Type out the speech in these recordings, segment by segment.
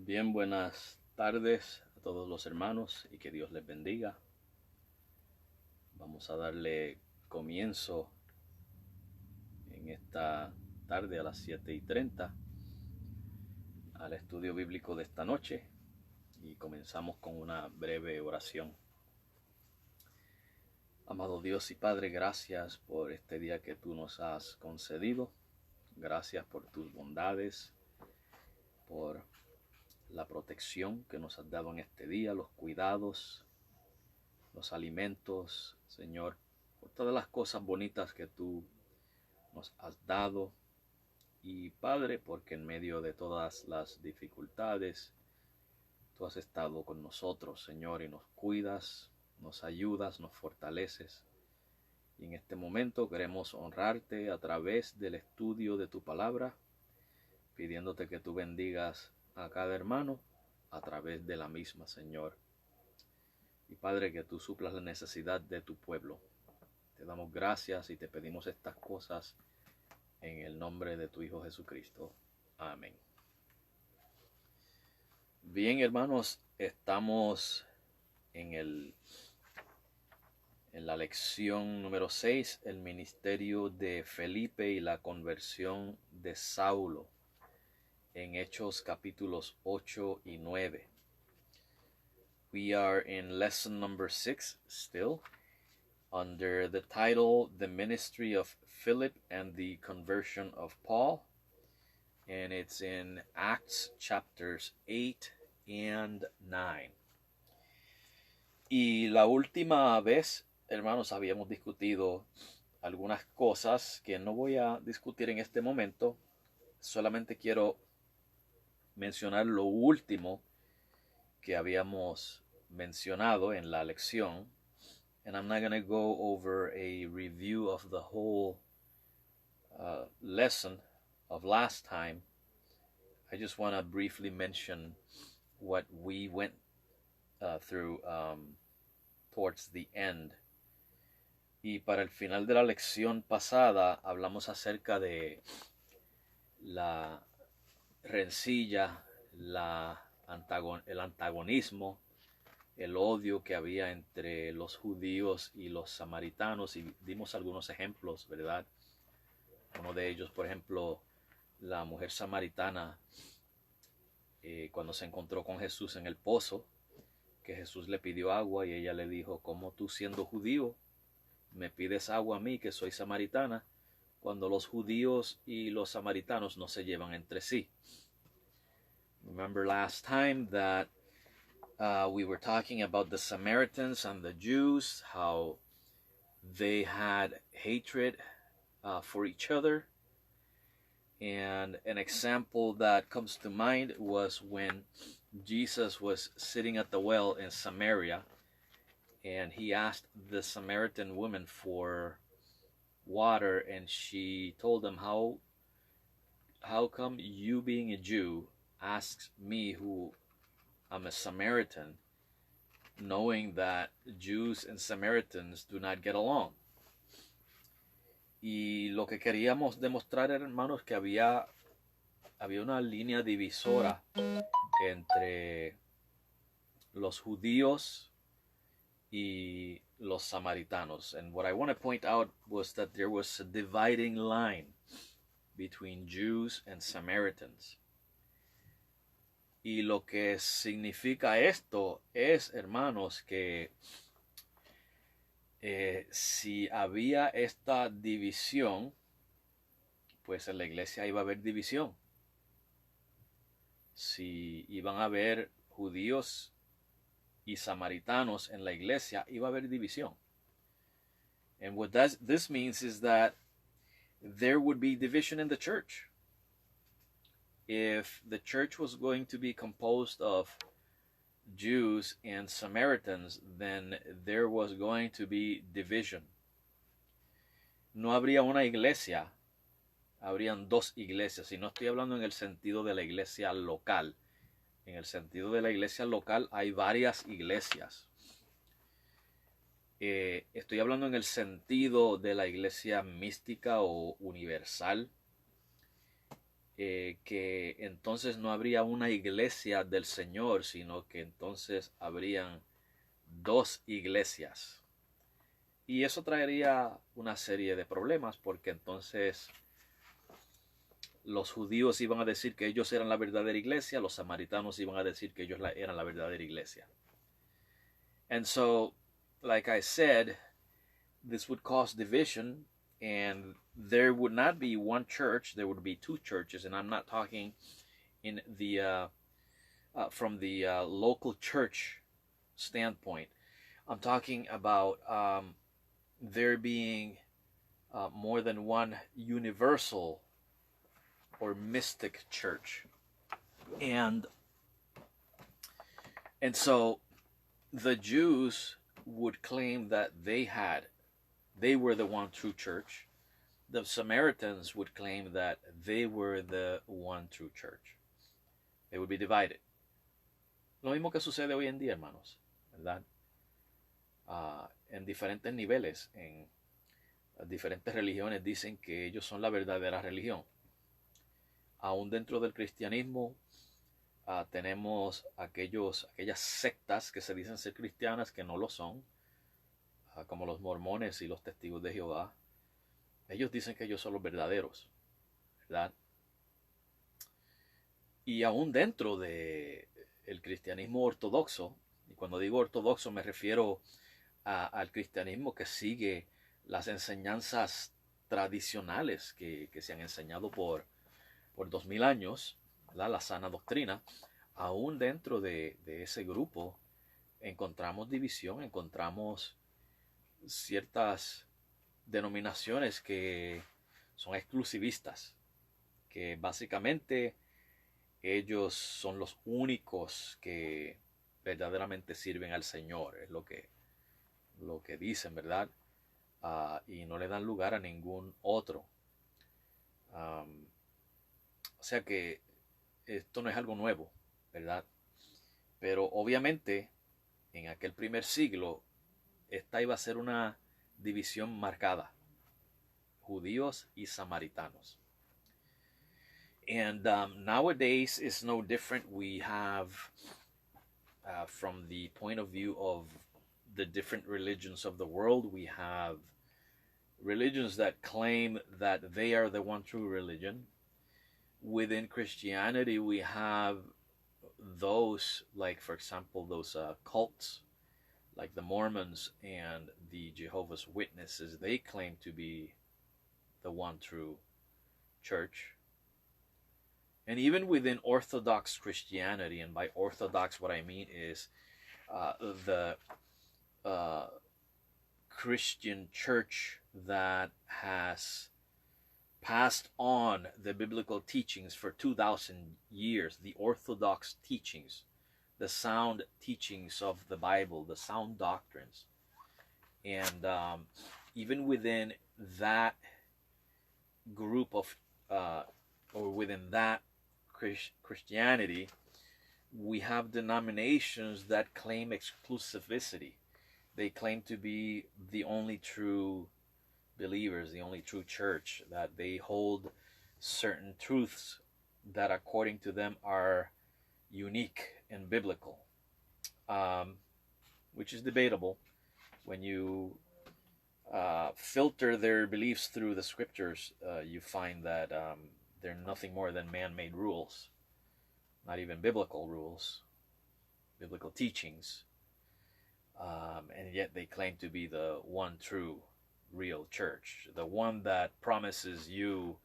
Bien, buenas tardes a todos los hermanos y que Dios les bendiga. Vamos a darle comienzo en esta tarde a las 7:30 al estudio bíblico de esta noche y comenzamos con una breve oración. Amado Dios y Padre, gracias por este día que tú nos has concedido. Gracias por tus bondades, por la protección que nos has dado en este día, los cuidados, los alimentos, Señor, por todas las cosas bonitas que tú nos has dado. Y Padre, porque en medio de todas las dificultades, tú has estado con nosotros, Señor, y nos cuidas, nos ayudas, nos fortaleces. Y en este momento queremos honrarte a través del estudio de tu palabra, pidiéndote que tú bendigas a cada hermano a través de la misma, Señor. Y Padre, que tú suplas la necesidad de tu pueblo. Te damos gracias y te pedimos estas cosas en el nombre de tu Hijo Jesucristo. Amén. Bien, hermanos, estamos en la lección número 6, el ministerio de Felipe y la conversión de Saulo, en Hechos capítulos 8 y 9. We are in lesson number 6 still, under the title, The Ministry of Philip and the Conversion of Paul. And it's in Acts chapters 8 and 9. Y la última vez, hermanos, habíamos discutido algunas cosas que no voy a discutir en este momento. Solamente quiero mencionar lo último que habíamos mencionado en la lección. And I'm not going to go over a review of the whole lesson of last time. I just want to briefly mention what we went through towards the end. Y para el final de la lección pasada hablamos acerca de la rencilla, el antagonismo, el odio que había entre los judíos y los samaritanos, y dimos algunos ejemplos, ¿verdad? Uno de ellos, por ejemplo, la mujer samaritana, cuando se encontró con Jesús en el pozo, que Jesús le pidió agua y ella le dijo: ¿cómo tú, siendo judío, me pides agua a mí, que soy samaritana, cuando los judíos y los samaritanos no se llevan entre sí? Remember last time that we were talking about the Samaritans and the Jews, how they had hatred for each other. And an example that comes to mind was when Jesus was sitting at the well in Samaria, and he asked the Samaritan woman for water, and she told him, how come you, being a Jew, asks me, who I'm a Samaritan, knowing that Jews and Samaritans do not get along? Y lo que queríamos demostrar, hermanos, que había una línea divisora entre los judíos y los samaritanos. And what I want to point out was that there was a dividing line between Jews and Samaritans. Y lo que significa esto es, hermanos, que si había esta división, pues en la iglesia iba a haber división. Si iban a haber judíos y samaritanos en la iglesia, iba a haber división. And what this means is that there would be division in the church. If the church was going to be composed of Jews and Samaritans, then there was going to be division. No habría una iglesia, habrían dos iglesias. Y no estoy hablando en el sentido de la iglesia local. En el sentido de la iglesia local hay varias iglesias. Estoy hablando en el sentido de la iglesia mística o universal. que entonces no habría una iglesia del Señor, sino que entonces habrían dos iglesias. Y eso traería una serie de problemas, porque entonces los judíos iban a decir que ellos eran la verdadera iglesia, los samaritanos iban a decir que ellos eran la verdadera iglesia. And so, like I said, this would cause division, and there would not be one church, there would be two churches. And I'm not talking in the from the local church standpoint. I'm talking about there being more than one universal or mystic church. And so the Jews would claim that they were the one true church. The Samaritans would claim that they were the one true church. They would be divided. Lo mismo que sucede hoy en día, hermanos, ¿verdad? En diferentes niveles, en diferentes religiones dicen que ellos son la verdadera religión. Aún dentro del cristianismo tenemos aquellas sectas que se dicen ser cristianas que no lo son, como los mormones y los testigos de Jehová. Ellos dicen que ellos son los verdaderos, ¿verdad? Y aún dentro de el cristianismo ortodoxo, y cuando digo ortodoxo me refiero al cristianismo que sigue las enseñanzas tradicionales que se han enseñado por 2000 años, ¿verdad? La sana doctrina. Aún dentro de ese grupo encontramos división, encontramos ciertas denominaciones que son exclusivistas, que básicamente ellos son los únicos que verdaderamente sirven al Señor, es lo que dicen, ¿verdad? Y no le dan lugar a ningún otro. O sea que esto no es algo nuevo, ¿verdad? Pero obviamente en aquel primer siglo esta iba a ser una división marcada, judíos y samaritanos. And nowadays it's no different. We have, from the point of view of the different religions of the world, we have religions that claim that they are the one true religion. Within Christianity, we have those, like, for example, those cults, like the Mormons and the Jehovah's Witnesses. They claim to be the one true church. And even within Orthodox Christianity, and by Orthodox what I mean is the Christian church that has passed on the biblical teachings for 2,000 years, the Orthodox teachings, the sound teachings of the Bible, the sound doctrines. And even within that group of, or within that Christianity, we have denominations that claim exclusivity. They claim to be the only true believers, the only true church, that they hold certain truths that according to them are unique and biblical, which is debatable. When you filter their beliefs through the scriptures, you find that they're nothing more than man-made rules, not even biblical rules, biblical teachings, and yet they claim to be the one true real church, the one that promises you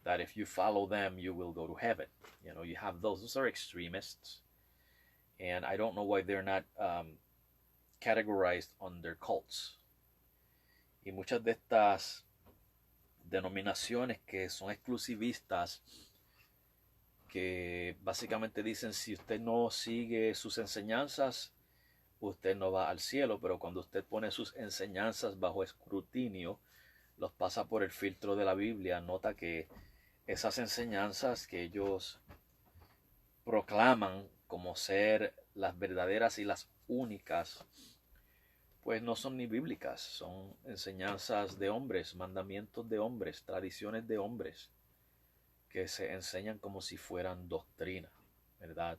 that if you follow them you will go to heaven. You know, you have those are extremists, and I don't know why they're not categorized under cults. Y muchas de estas denominaciones que son exclusivistas, que básicamente dicen si usted no sigue sus enseñanzas, usted no va al cielo, pero cuando usted pone sus enseñanzas bajo escrutinio, los pasa por el filtro de la Biblia, nota que esas enseñanzas que ellos proclaman como ser las verdaderas y las únicas, pues no son ni bíblicas, son enseñanzas de hombres, mandamientos de hombres, tradiciones de hombres, que se enseñan como si fueran doctrina, ¿verdad?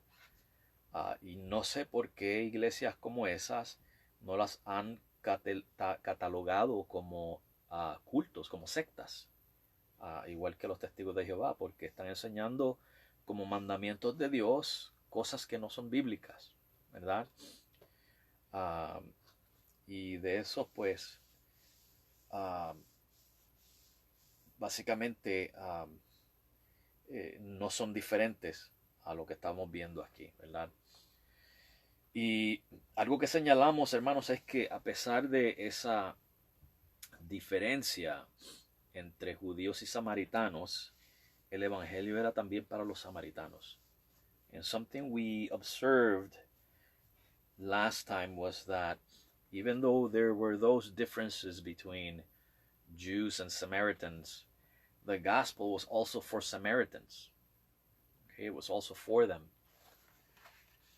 Y no sé por qué iglesias como esas no las han catalogado como cultos, como sectas, igual que los testigos de Jehová, porque están enseñando como mandamientos de Dios cosas que no son bíblicas, ¿verdad? Ah, y de eso, pues, ah, básicamente no son diferentes a lo que estamos viendo aquí, ¿verdad? Y algo que señalamos, hermanos, es que a pesar de esa diferencia entre judíos y samaritanos, el evangelio era también para los samaritanos. And something we observed last time was that even though there were those differences between Jews and Samaritans, the gospel was also for Samaritans. Okay, it was also for them.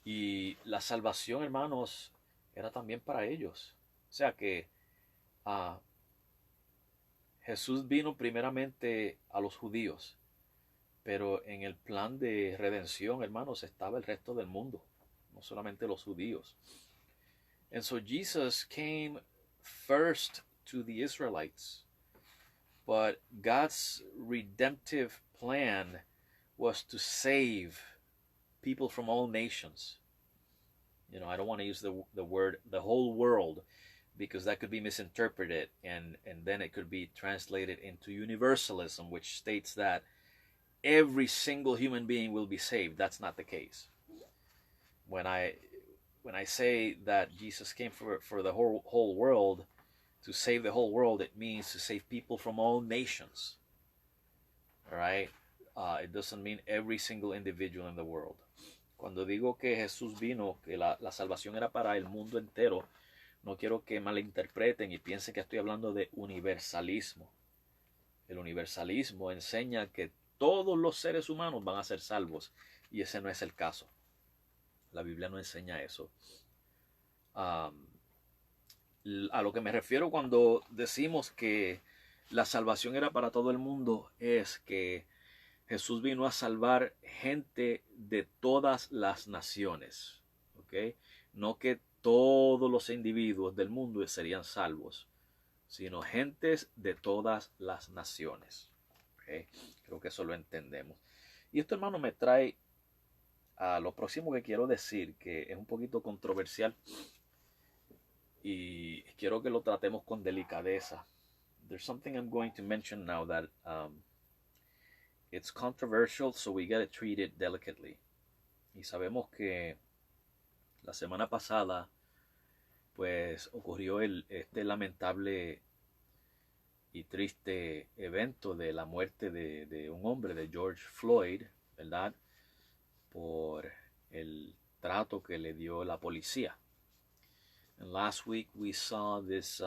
Y la salvación, hermanos, era también para ellos. O sea que Jesús vino primeramente a los judíos, pero en el plan de redención, hermanos, estaba el resto del mundo, no solamente los judíos. And so Jesus came first to the Israelites, but God's redemptive plan was to save people from all nations. You know, I don't want to use the word the whole world, because that could be misinterpreted, and then it could be translated into universalism, which states that every single human being will be saved. That's not the case. When I say that Jesus came for the whole world, to save the whole world, it means to save people from all nations. All right? It doesn't mean every single individual in the world. Cuando digo que Jesús vino, que la salvación era para el mundo entero, no quiero que malinterpreten y piensen que estoy hablando de universalismo. El universalismo enseña que todos los seres humanos van a ser salvos, y ese no es el caso. La Biblia no enseña eso. A lo que me refiero cuando decimos que la salvación era para todo el mundo es que Jesús vino a salvar gente de todas las naciones, ¿ok? No que todos los individuos del mundo serían salvos, sino gentes de todas las naciones, ¿ok? Creo que eso lo entendemos. Y esto, hermano, me trae a lo próximo que quiero decir, que es un poquito controversial y quiero que lo tratemos con delicadeza. There's something I'm going to mention now that it's controversial, so we gotta treat it delicately. Y sabemos que la semana pasada, pues, ocurrió este lamentable y triste evento de la muerte de un hombre, de George Floyd, ¿verdad? Por el trato que le dio la policía. And last week we saw this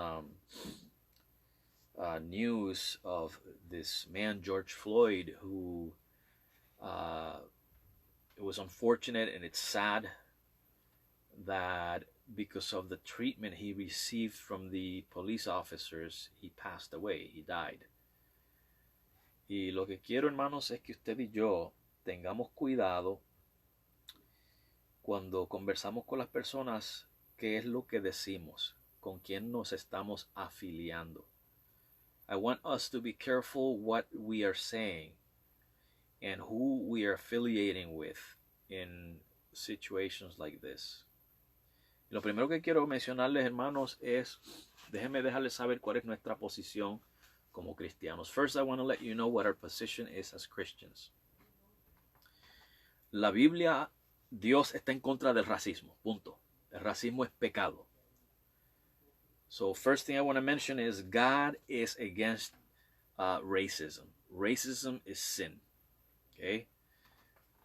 news of this man, George Floyd, who it was unfortunate and it's sad that because of the treatment he received from the police officers, he passed away, he died. Y lo que quiero, hermanos, es que usted y yo tengamos cuidado cuando conversamos con las personas, qué es lo que decimos, con quién nos estamos afiliando. I want us to be careful what we are saying and who we are affiliating with in situations like this. Y lo primero que quiero mencionarles, hermanos, es, déjenme dejarles saber cuál es nuestra posición como cristianos. First, I want to let you know what our position is as Christians. La Biblia, Dios está en contra del racismo, punto. El racismo es pecado. So first thing I want to mention is God is against racism. Racism is sin. Okay?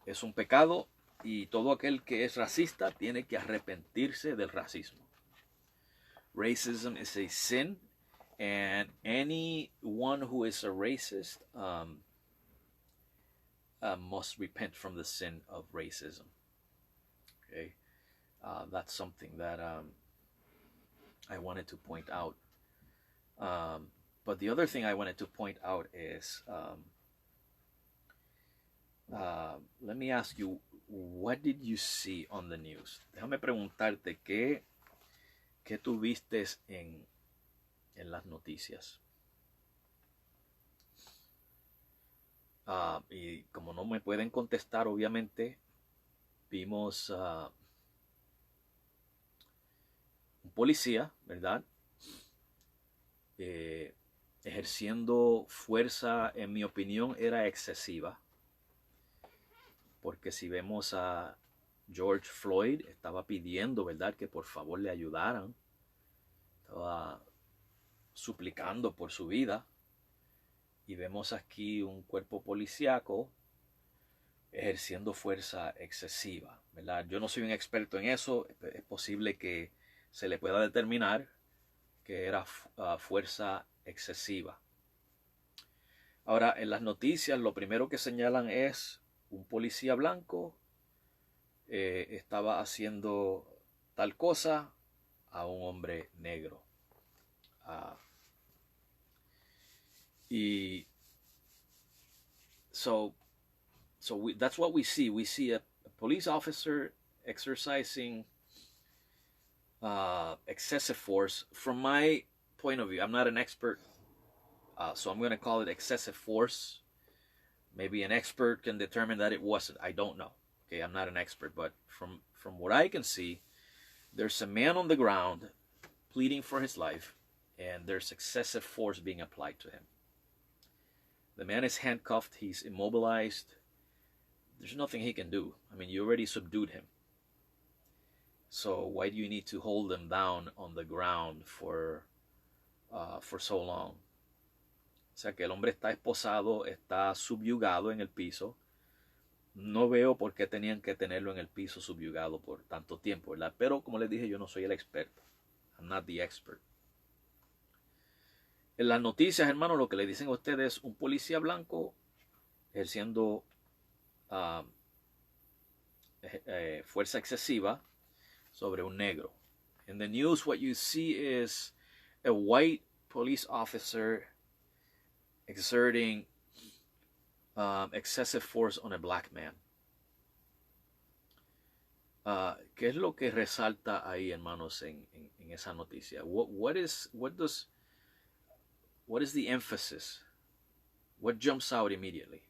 Es un pecado y todo aquel que es racista tiene que arrepentirse del racismo. Racism is a sin, and anyone who is a racist must repent from the sin of racism. Okay? That's something that I wanted to point out. But the other thing I wanted to point out is let me ask you, what did you see on the news? Déjame preguntarte, ¿qué tú viste en las noticias? Y como no me pueden contestar, obviamente, vimos un policía, ¿verdad? Ejerciendo fuerza, en mi opinión, era excesiva. Porque si vemos a George Floyd, estaba pidiendo, ¿verdad?, que por favor le ayudaran. Estaba suplicando por su vida. Y vemos aquí un cuerpo policíaco ejerciendo fuerza excesiva, ¿verdad? Yo no soy un experto en eso. Es posible que se le pueda determinar que era fuerza excesiva. Ahora, en las noticias, lo primero que señalan es un policía blanco estaba haciendo tal cosa a un hombre negro. Y that's what we see. We see a police officer exercising excessive force. From my point of view, I'm not an expert, so I'm going to call it excessive force. Maybe an expert can determine that it wasn't. I don't know. Okay, I'm not an expert, but from what I can see, there's a man on the ground pleading for his life, and there's excessive force being applied to him. The man is handcuffed. He's immobilized. There's nothing he can do. I mean, you already subdued him. So why do you need to hold him down on the ground for so long? O sea, que el hombre está esposado, está subyugado en el piso. No veo por qué tenían que tenerlo en el piso subyugado por tanto tiempo, ¿verdad? Pero como les dije, yo no soy el experto. I'm not the expert. En las noticias, hermano, lo que le dicen a ustedes es un policía blanco ejerciendo fuerza excesiva sobre un negro. In the news, what you see is a white police officer exerting excessive force on a black man. ¿Qué es lo que resalta ahí, hermanos, en esa noticia? What is the emphasis? What jumps out immediately?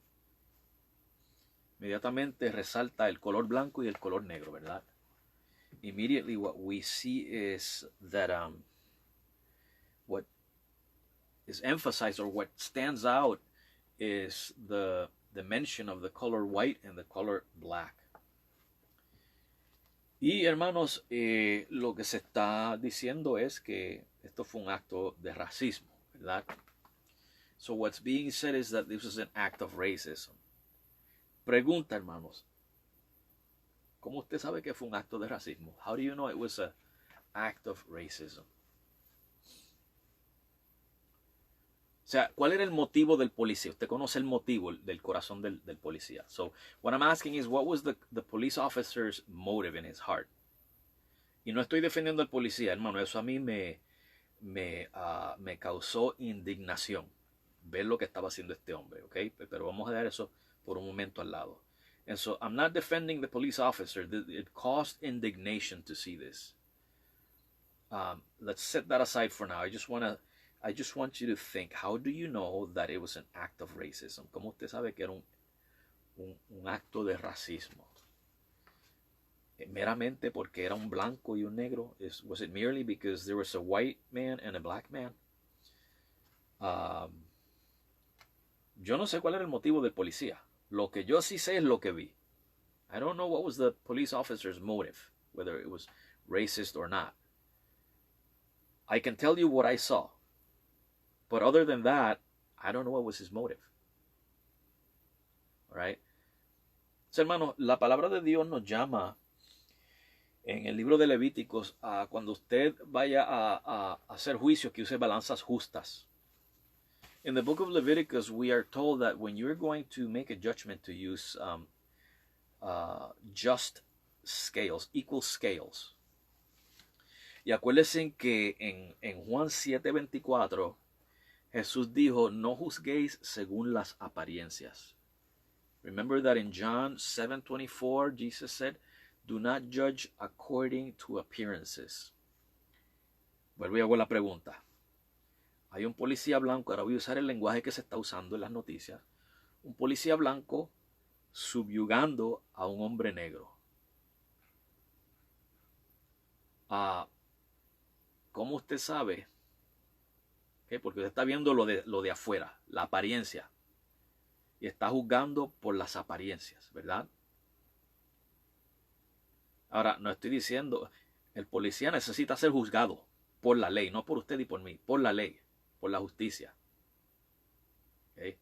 Inmediatamente resalta el color blanco y el color negro, ¿verdad? Immediately what we see is that what is emphasized, or what stands out, is the mention of the color white and the color black. Y hermanos, lo que se está diciendo es que esto fue un acto de racismo, ¿verdad? So what's being said is that this is an act of racism. Pregunta, hermanos, ¿cómo usted sabe que fue un acto de racismo? How do you know it was an act of racism? O sea, ¿cuál era el motivo del policía? Usted conoce el motivo del corazón del policía. So, what I'm asking is, what was the police officer's motive in his heart? Y no estoy defendiendo al policía, hermano. Eso a mí me causó indignación ver lo que estaba haciendo este hombre, ¿ok? Pero vamos a dar eso por un momento al lado. And so, I'm not defending the police officer. It caused indignation to see this. Let's set that aside for now. I just want you to think, how do you know that it was an act of racism? ¿Cómo usted sabe que era un acto de racismo? Meramente porque era un blanco y un negro? Was it merely because there was a white man and a black man? Yo no sé cuál era el motivo del policía. Lo que yo sí sé es lo que vi. I don't know what was the police officer's motive, whether it was racist or not. I can tell you what I saw. But other than that, I don't know what was his motive. All right? So, hermano, la palabra de Dios nos llama en el libro de Levíticos a cuando usted vaya a hacer juicios, que use balanzas justas. In the book of Leviticus, we are told that when you're going to make a judgment, to use just scales, equal scales. Y acuérdense que en Juan 7:24, Jesús dijo, no juzguéis según las apariencias. Remember that in John 7:24, Jesus said, do not judge according to appearances. Vuelvo y hago la pregunta. Hay un policía blanco, ahora voy a usar el lenguaje que se está usando en las noticias, un policía blanco subyugando a un hombre negro. ¿Cómo usted sabe? ¿Okay? Porque usted está viendo lo de afuera, la apariencia, y está juzgando por las apariencias, ¿verdad? Ahora, no estoy diciendo, el policía necesita ser juzgado por la ley, no por usted y por mí, por la ley, por la justicia. ¿Okay?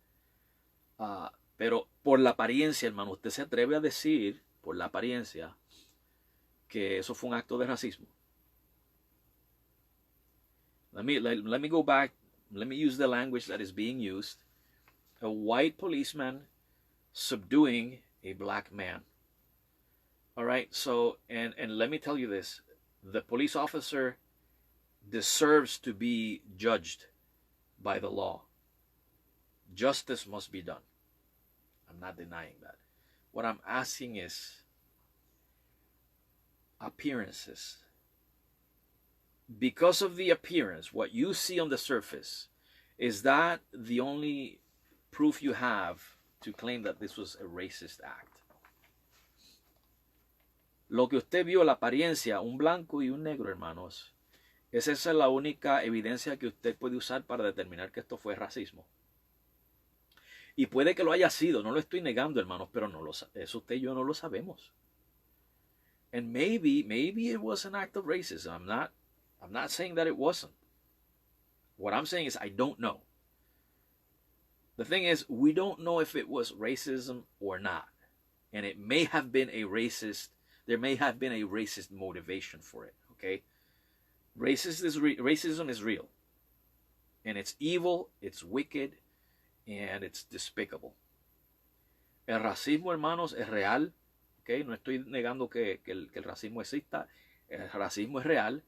Pero por la apariencia, hermano, usted se atreve a decir, por la apariencia, que eso fue un acto de racismo. Let me go back. Let me use the language that is being used. A white policeman subduing a black man. All right. So, and let me tell you this: the police officer deserves to be judged by the law. Justice must be done. I'm not denying that. What I'm asking is appearances. Because of the appearance, what you see on the surface, is that the only proof you have to claim that this was a racist act? Lo que usted vio, la apariencia, un blanco y un negro, hermanos, esa es la única evidencia que usted puede usar para determinar que esto fue racismo. Y puede que lo haya sido, no lo estoy negando, hermanos, pero no eso usted y yo no lo sabemos. And maybe it was an act of racism. I'm not saying that it wasn't. What I'm saying is I don't know. The thing is, we don't know if it was racism or not. And it may have been a racist, there may have been a racist motivation for it, okay? Racism is real. And it's evil, it's wicked, and it's despicable. El racismo, hermanos, es real. Okay? No estoy negando que el racismo exista. El racismo es real.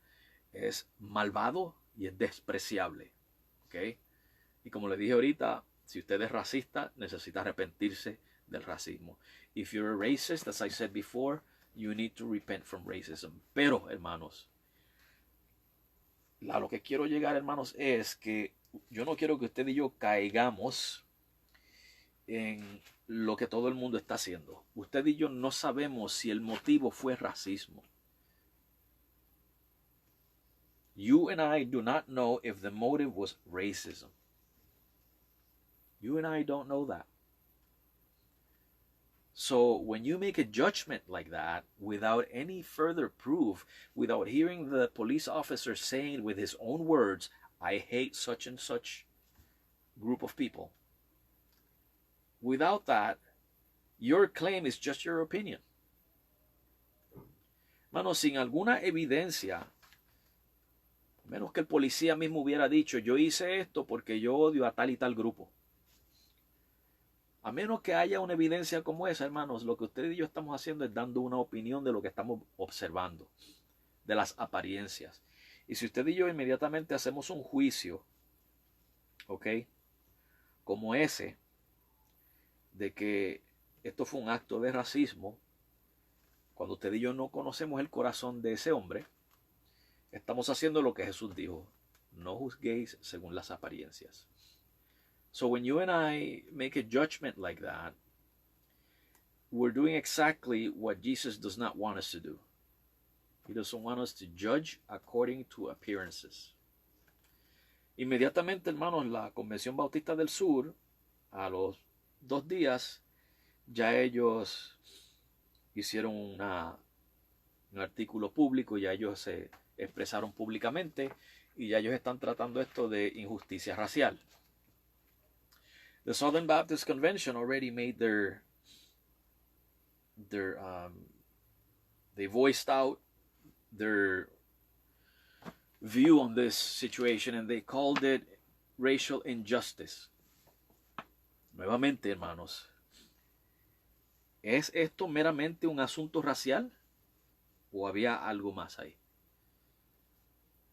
Es malvado y es despreciable. ¿Okay? Y como le dije ahorita, si usted es racista, necesita arrepentirse del racismo. If you're a racist, as I said before, you need to repent from racism. Pero, hermanos, a lo que quiero llegar, hermanos, es que yo no quiero que usted y yo caigamos en lo que todo el mundo está haciendo. Usted y yo no sabemos si el motivo fue racismo. You and I do not know if the motive was racism. You and I don't know that. So when you make a judgment like that without any further proof, without hearing the police officer saying with his own words, I hate such and such group of people, without that, your claim is just your opinion. Mano, sin alguna evidencia, menos que el policía mismo hubiera dicho, yo hice esto porque yo odio a tal y tal grupo. A menos que haya una evidencia como esa, hermanos, lo que usted y yo estamos haciendo es dando una opinión de lo que estamos observando, de las apariencias. Y si usted y yo inmediatamente hacemos un juicio, ¿ok? Como ese, de que esto fue un acto de racismo, cuando usted y yo no conocemos el corazón de ese hombre, estamos haciendo lo que Jesús dijo, no juzguéis según las apariencias. So when you and I make a judgment like that, we're doing exactly what Jesus does not want us to do. He doesn't want us to judge according to appearances. Inmediatamente, hermanos, la Convención Bautista del Sur, a los 2 días, ya ellos hicieron un artículo público, ya ellos se expresaron públicamente y ya ellos están tratando esto de injusticia racial. The Southern Baptist Convention already made they voiced out their view on this situation and they called it racial injustice. Nuevamente, hermanos, ¿es esto meramente un asunto racial o había algo más ahí?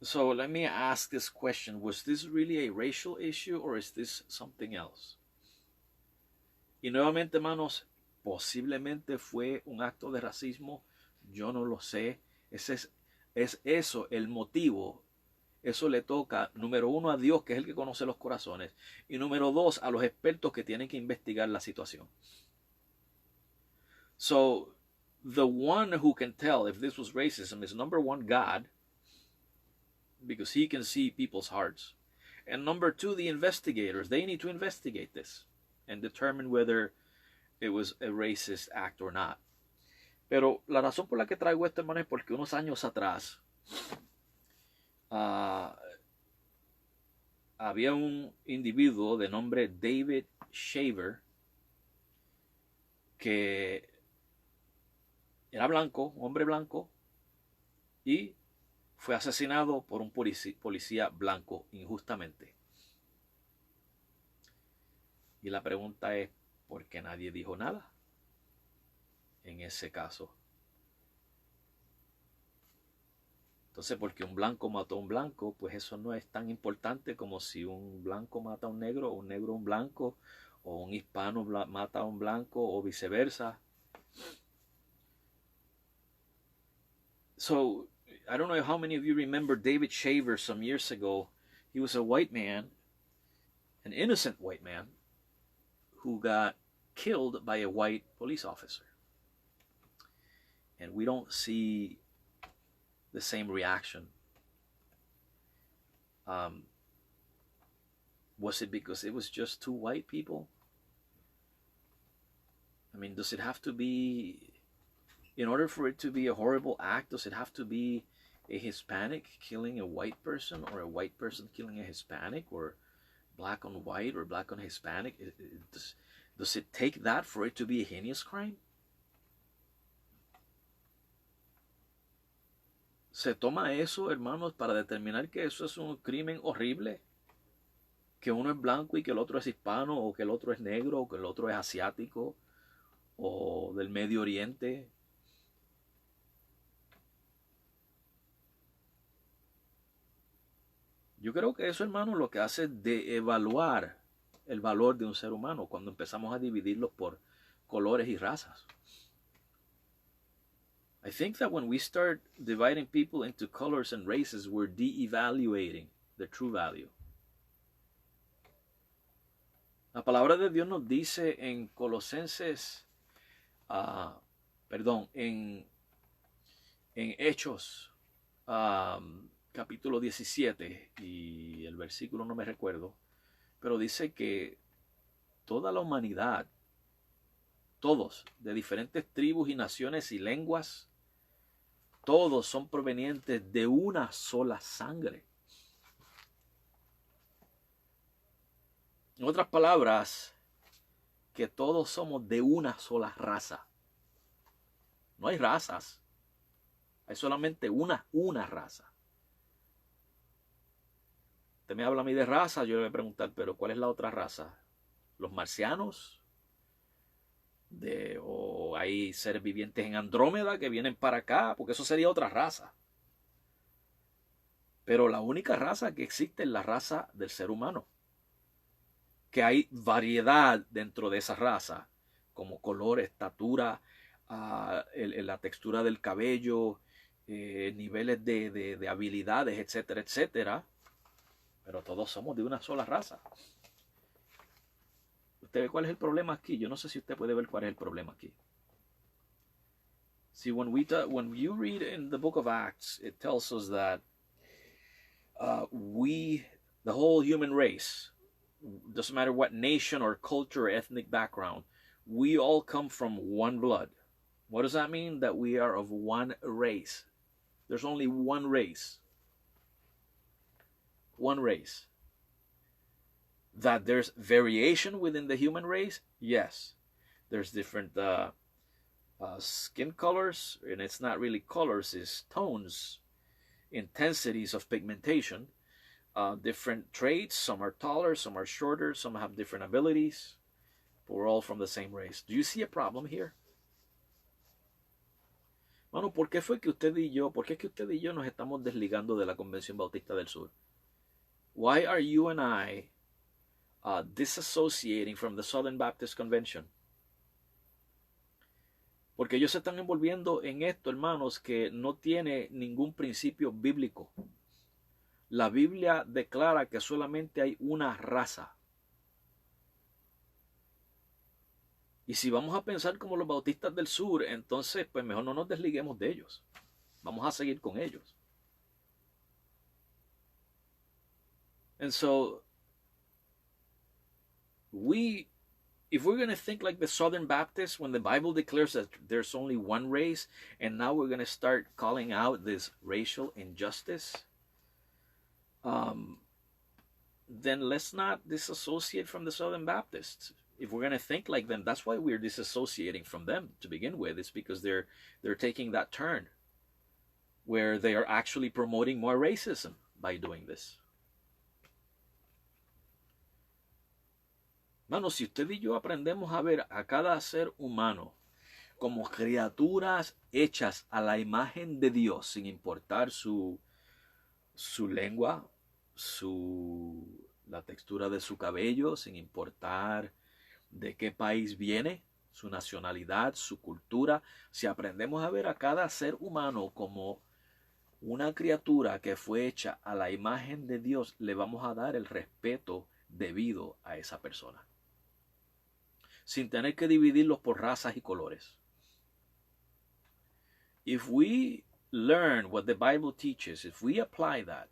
So let me ask this question. Was this really a racial issue or is this something else? Y nuevamente, hermanos, Posiblemente fue un acto de racismo, yo no lo sé. Es eso el motivo. Eso le toca, número uno, a Dios, que es el que conoce los corazones, y número dos, a los expertos que tienen que investigar la situación. So, the one who can tell if this was racism is, number one, God, because he can see people's hearts. And number two, the investigators. They need to investigate this and determine whether it was a racist act or not. Pero la razón por la que traigo esto, hermano, es porque unos años atrás había un individuo de nombre David Shaver que era blanco, un hombre blanco, y fue asesinado por un policía blanco injustamente. Y la pregunta es, ¿por qué nadie dijo nada en ese caso? Entonces, porque un blanco mató a un blanco, pues eso no es tan importante como si un blanco mata a un negro, o un negro a un blanco, o un hispano mata a un blanco, o viceversa. So, I don't know how many of you remember David Shaver some years ago. He was a white man, an innocent white man, who got killed by a white police officer. And we don't see the same reaction. Was it because it was just two white people? I mean, does it have to be, in order for it to be a horrible act, does it have to be a Hispanic killing a white person, or a white person killing a Hispanic, or black on white, or black on Hispanic? Does it take that for it to be a heinous crime? ¿Se toma eso, hermanos, para determinar que eso es un crimen horrible? Que uno es blanco y que el otro es hispano, o que el otro es negro, o que el otro es asiático, o del Medio Oriente. Yo creo que eso, hermanos, lo que hace es de evaluar el valor de un ser humano cuando empezamos a dividirlos por colores y razas. I think that when we start dividing people into colors and races, we're de-evaluating the true value. La palabra de Dios nos dice en Colosenses, en Hechos, capítulo 17, y el versículo no me recuerdo, pero dice que toda la humanidad, todos, de diferentes tribus y naciones y lenguas, todos son provenientes de una sola sangre. En otras palabras, que todos somos de una sola raza. No hay razas. Hay solamente una raza. Usted me habla a mí de raza, yo le voy a preguntar, pero ¿cuál es la otra raza? ¿Los marcianos? ¿O hay seres vivientes en Andrómeda que vienen para acá? Porque eso sería otra raza. Pero la única raza que existe es la raza del ser humano. Que hay variedad dentro de esa raza, como color, estatura, la textura del cabello, niveles de habilidades, etcétera, etcétera. Pero todos somos de una sola raza. ¿Usted ve cuál es el problema aquí? Yo no sé si usted puede ver cuál es el problema aquí. See, when you read in the book of Acts, it tells us that the whole human race, doesn't matter what nation or culture or ethnic background, we all come from one blood. What does that mean? That we are of one race. There's only one race. One race. That there's variation within the human race? Yes. There's different skin colors, and it's not really colors, it's tones, intensities of pigmentation. Different traits, some are taller, some are shorter, some have different abilities, but we're all from the same race. Do you see a problem here? Bueno, ¿por qué es que usted y yo nos estamos desligando de la Convención Bautista del Sur? Why are you and I disassociating from the Southern Baptist Convention? Porque ellos se están envolviendo en esto, hermanos, que no tiene ningún principio bíblico. La Biblia declara que solamente hay una raza. Y si vamos a pensar como los bautistas del sur, entonces pues mejor no nos desliguemos de ellos. Vamos a seguir con ellos. And so if we're going to think like the Southern Baptists, when the Bible declares that there's only one race, and now we're going to start calling out this racial injustice, then let's not disassociate from the Southern Baptists. If we're going to think like them, that's why we're disassociating from them to begin with. It's because they're taking that turn where they are actually promoting more racism by doing this. Mano, si usted y yo aprendemos a ver a cada ser humano como criaturas hechas a la imagen de Dios, sin importar su lengua, la textura de su cabello, sin importar de qué país viene, su nacionalidad, su cultura, si aprendemos a ver a cada ser humano como una criatura que fue hecha a la imagen de Dios, le vamos a dar el respeto debido a esa persona, sin tener que dividirlos por razas y colores. If we learn what the Bible teaches, if we apply that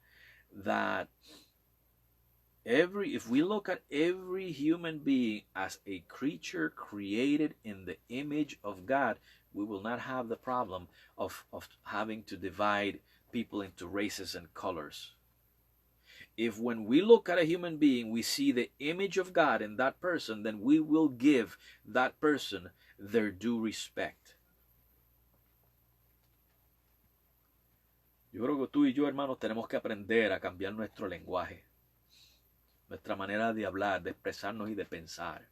if we look at every human being as a creature created in the image of God, we will not have the problem of having to divide people into races and colors. If when we look at a human being, we see the image of God in that person, then we will give that person their due respect. Yo creo que tú y yo, hermanos, tenemos que aprender a cambiar nuestro lenguaje, nuestra manera de hablar, de expresarnos y de pensar.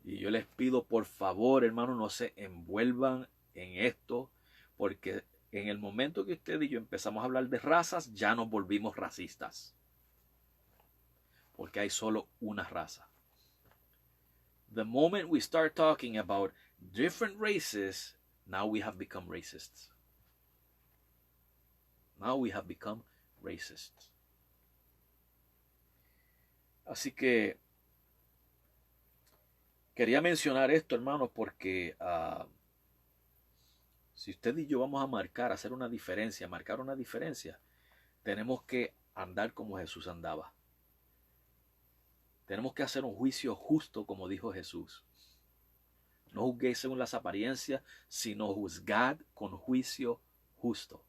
Y yo les pido, por favor, hermanos, no se envuelvan en esto, porque en el momento que usted y yo empezamos a hablar de razas, ya nos volvimos racistas. Porque hay solo una raza. The moment we start talking about different races, now we have become racists. Now we have become racists. Así que quería mencionar esto, hermanos, porque si usted y yo vamos a marcar una diferencia, tenemos que andar como Jesús andaba. Tenemos que hacer un juicio justo, como dijo Jesús. No juzguéis según las apariencias, sino juzgad con juicio justo.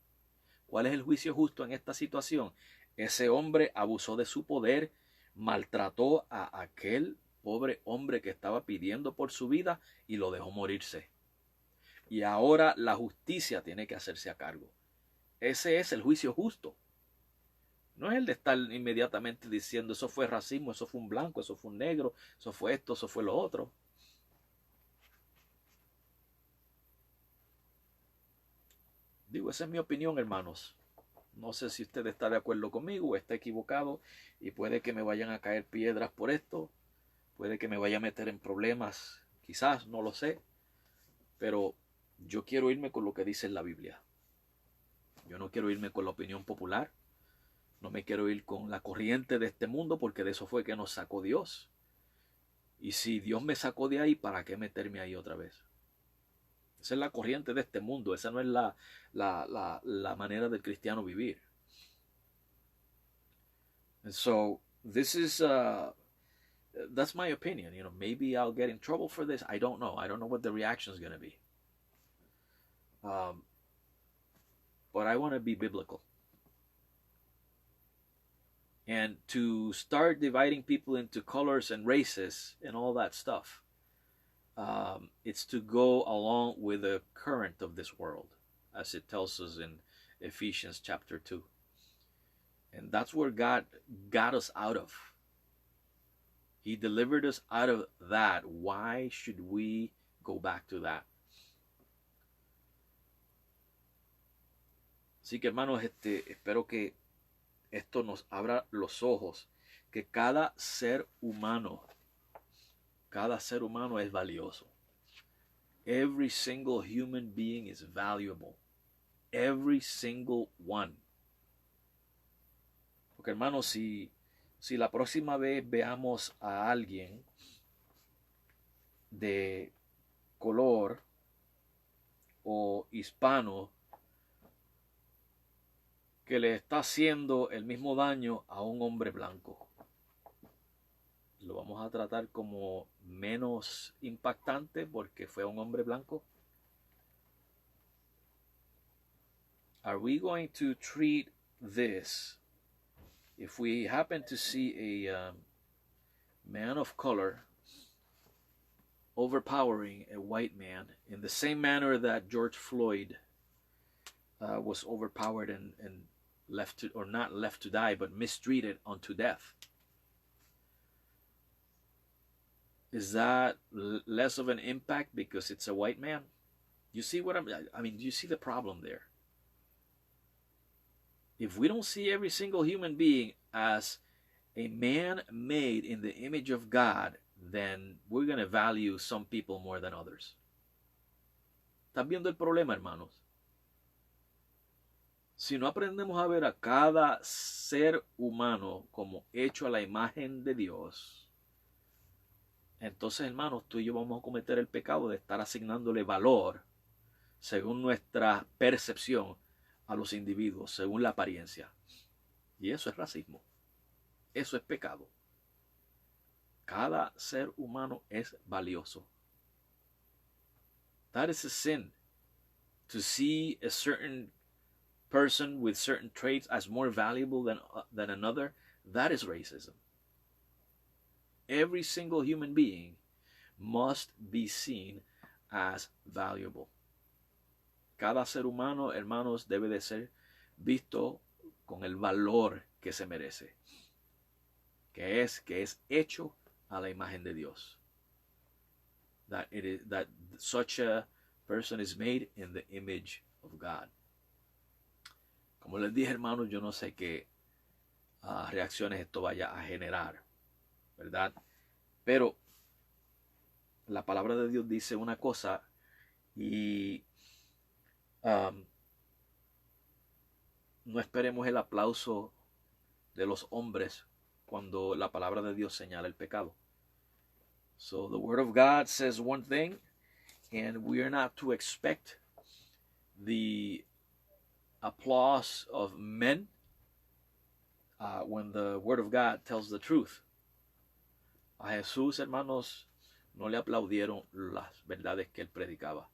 ¿Cuál es el juicio justo en esta situación? Ese hombre abusó de su poder, maltrató a aquel pobre hombre que estaba pidiendo por su vida y lo dejó morirse. Y ahora la justicia tiene que hacerse a cargo. Ese es el juicio justo. No es el de estar inmediatamente diciendo eso fue racismo, eso fue un blanco, eso fue un negro, eso fue esto, eso fue lo otro. Digo, esa es mi opinión, hermanos. No sé si usted está de acuerdo conmigo o está equivocado y puede que me vayan a caer piedras por esto. Puede que me vaya a meter en problemas, quizás, no lo sé. Pero yo quiero irme con lo que dice la Biblia. Yo no quiero irme con la opinión popular. No me quiero ir con la corriente de este mundo porque de eso fue que nos sacó Dios. Y si Dios me sacó de ahí, ¿para qué meterme ahí otra vez? Esa es la corriente de este mundo. Esa no es la manera del cristiano vivir. And so, this is, that's my opinion. You know, maybe I'll get in trouble for this. I don't know. I don't know what the reaction is going to be. But I want to be biblical. And to start dividing people into colors and races and all that stuff, it's to go along with the current of this world, as it tells us in Ephesians chapter 2. And that's where God got us out of. He delivered us out of that. Why should we go back to that? Así que, hermanos, espero que esto nos abra los ojos, que cada ser humano es valioso. Every single human being is valuable. Every single one. Porque hermanos, si la próxima vez veamos a alguien de color o hispano que le está haciendo el mismo daño a un hombre blanco, lo vamos a tratar como menos impactante porque fue un hombre blanco. Are we going to treat this, if we happen to see a man of color overpowering a white man in the same manner that George Floyd was overpowered and left to, or not left to die, but mistreated unto death? Is that less of an impact because it's a white man? You see what I mean, do you see the problem there? If we don't see every single human being as a man made in the image of God, then we're going to value some people more than others. ¿Estás viendo el problema, hermanos? Si no aprendemos a ver a cada ser humano como hecho a la imagen de Dios, entonces, hermanos, tú y yo vamos a cometer el pecado de estar asignándole valor según nuestra percepción a los individuos, según la apariencia. Y eso es racismo. Eso es pecado. Cada ser humano es valioso. That is a sin. To see a certain person with certain traits as more valuable than another, that is racism. Every single human being must be seen as valuable. Cada ser humano, hermanos, debe de ser visto con el valor que se merece, que es hecho a la imagen de Dios. That such a person is made in the image of God. Como les dije, hermanos, yo no sé qué reacciones esto vaya a generar, ¿verdad? Pero la palabra de Dios dice una cosa y no esperemos el aplauso de los hombres cuando la palabra de Dios señala el pecado. So the word of God says one thing, and we are not to expect the applause of men when the word of God tells the truth. A Jesús, hermanos, no le aplaudieron las verdades que él predicaba.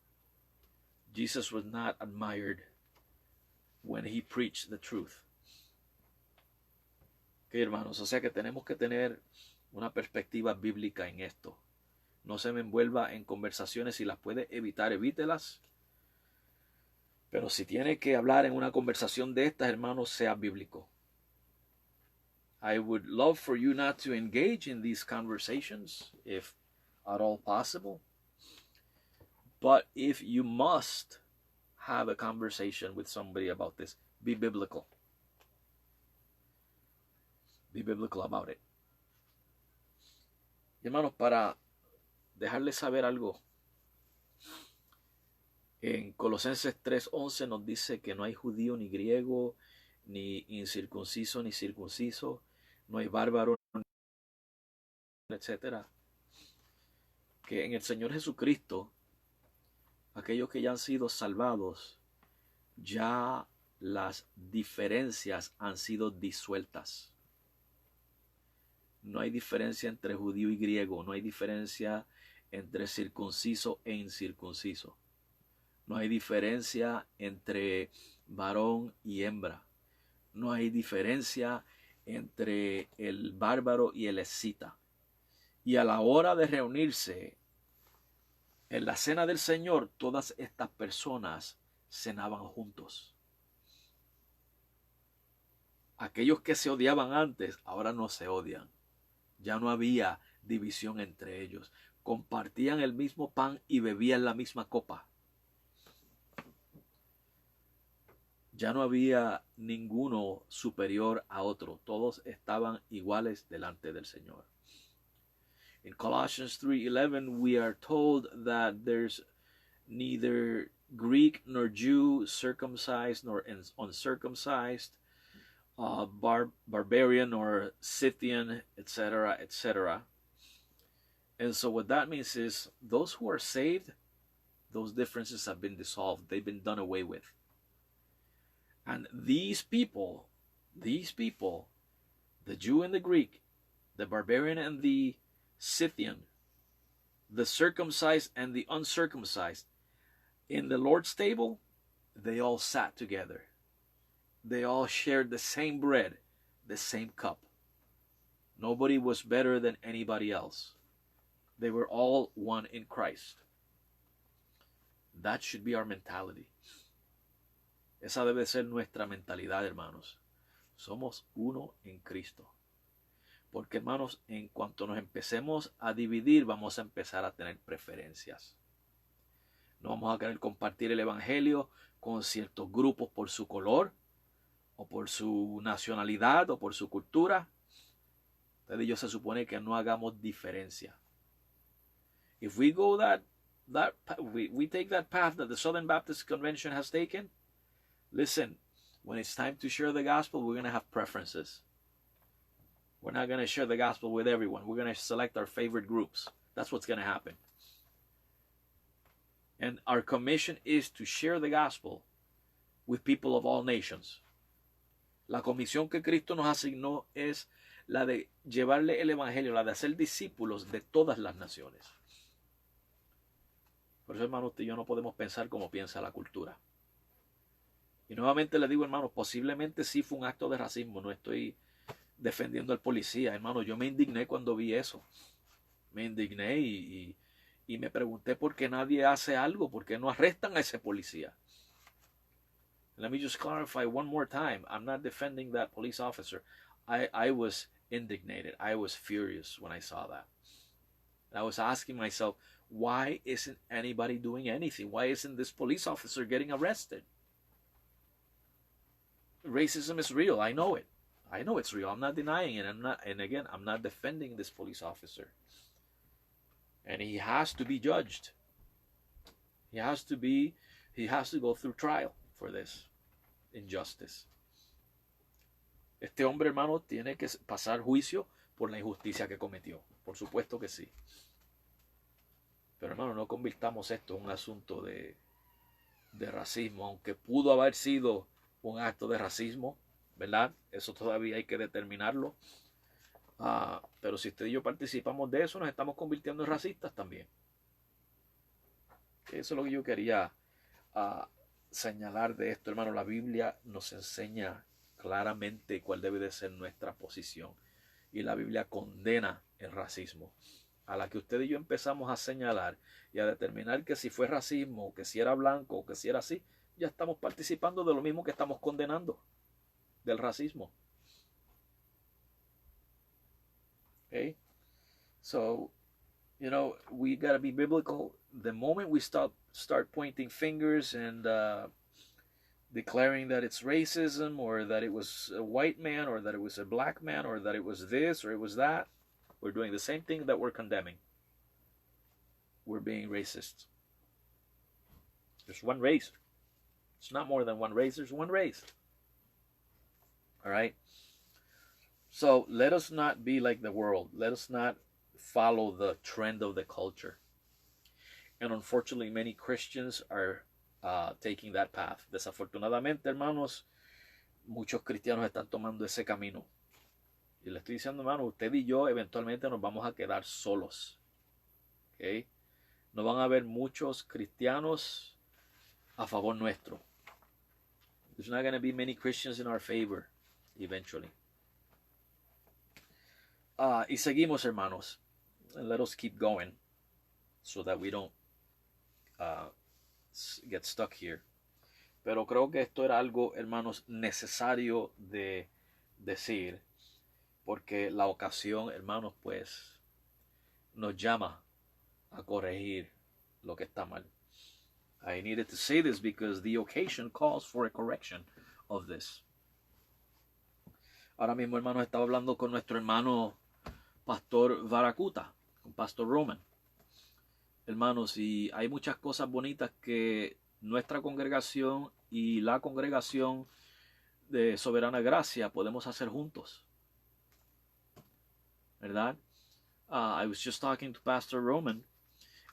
Jesus was not admired when he preached the truth. Okay, hermanos, o sea que tenemos que tener una perspectiva bíblica en esto. No se me envuelva en conversaciones. Si las puede evitar, evítelas. Pero si tiene que hablar en una conversación de estas, hermanos, sea bíblico. I would love for you not to engage in these conversations, if at all possible. But if you must have a conversation with somebody about this, be biblical. Be biblical about it. Y hermanos, para dejarles saber algo, en Colosenses 3:11 nos dice que no hay judío ni griego, ni incircunciso ni circunciso, no hay bárbaro, etc. Que en el Señor Jesucristo, aquellos que ya han sido salvados, ya las diferencias han sido disueltas. No hay diferencia entre judío y griego, no hay diferencia entre circunciso e incircunciso. No hay diferencia entre varón y hembra. No hay diferencia entre el bárbaro y el escita. Y a la hora de reunirse en la cena del Señor, todas estas personas cenaban juntos. Aquellos que se odiaban antes, ahora no se odian. Ya no había división entre ellos. Compartían el mismo pan y bebían la misma copa. Ya no había ninguno superior a otro. Todos estaban iguales delante del Señor. In Colossians 3:11, we are told that there's neither Greek nor Jew, circumcised nor uncircumcised, barbarian or Scythian, etc., etc. And so what that means is those who are saved, those differences have been dissolved. They've been done away with. And these people, the Jew and the Greek, the barbarian and the Scythian, the circumcised and the uncircumcised, in the Lord's table, they all sat together. They all shared the same bread, the same cup. Nobody was better than anybody else. They were all one in Christ. That should be our mentality. Esa debe ser nuestra mentalidad, hermanos. Somos uno en Cristo. Porque, hermanos, en cuanto nos empecemos a dividir, vamos a empezar a tener preferencias. No vamos a querer compartir el evangelio con ciertos grupos por su color, o por su nacionalidad, o por su cultura. Entonces, Dios se supone que no hagamos diferencia. If we go we take that path that the Southern Baptist Convention has taken, listen, when it's time to share the gospel, we're going to have preferences. We're not going to share the gospel with everyone. We're going to select our favorite groups. That's what's going to happen. And our commission is to share the gospel with people of all nations. La comisión que Cristo nos asignó es la de llevarle el evangelio, la de hacer discípulos de todas las naciones. Por eso, hermano, usted y yo no podemos pensar como piensa la cultura. Y nuevamente le digo, hermano, posiblemente sí fue un acto de racismo. No estoy defendiendo al policía, hermano. Yo me indigné cuando vi eso. Me indigné y me pregunté por qué nadie hace algo, por qué no arrestan a ese policía. Let me just clarify one more time. I'm not defending that police officer. I was indignated. I was furious when I saw that. I was asking myself, why isn't anybody doing anything? Why isn't this police officer getting arrested? Racism is real. I know it. I know it's real. I'm not denying it. I'm not defending this police officer. And he has to be judged. He has to go through trial for this injustice. Este hombre, hermano, tiene que pasar juicio por la injusticia que cometió. Por supuesto que sí. Pero, hermano, no convirtamos esto en un asunto de racismo, aunque pudo haber sido un acto de racismo, ¿verdad? Eso todavía hay que determinarlo. Pero si usted y yo participamos de eso, nos estamos convirtiendo en racistas también. Eso es lo que yo quería señalar de esto, hermano. La Biblia nos enseña claramente cuál debe de ser nuestra posición. Y la Biblia condena el racismo. A la que usted y yo empezamos a señalar y a determinar que si fue racismo, que si era blanco, o que si era así, ya estamos participando de lo mismo que estamos condenando, del racismo. Okay? So, you know, we got to be biblical. The moment we start pointing fingers and declaring that it's racism, or that it was a white man, or that it was a black man, or that it was this, or it was that, we're doing the same thing that we're condemning. We're being racist. There's one race. It's not more than one race. There's one race. All right? So let us not be like the world. Let us not follow the trend of the culture. And unfortunately, many Christians are taking that path. Desafortunadamente, hermanos, muchos cristianos están tomando ese camino. Y le estoy diciendo, hermano, usted y yo eventualmente nos vamos a quedar solos. ¿Okay? No van a haber muchos cristianos a favor nuestro. There's not going to be many Christians in our favor eventually. Y seguimos, hermanos. And let us keep going so that we don't get stuck here. Pero creo que esto era algo, hermanos, necesario de decir, porque la ocasión, hermanos, pues nos llama a corregir lo que está mal. I needed to say this because the occasion calls for a correction of this. Ahora mismo, hermanos, estaba hablando con nuestro hermano Pastor Varacuta, con Pastor Roman. hermanos, y hay muchas cosas bonitas que nuestra congregación y la congregación de Soberana Gracia podemos hacer juntos, ¿verdad? I was just talking to Pastor Roman,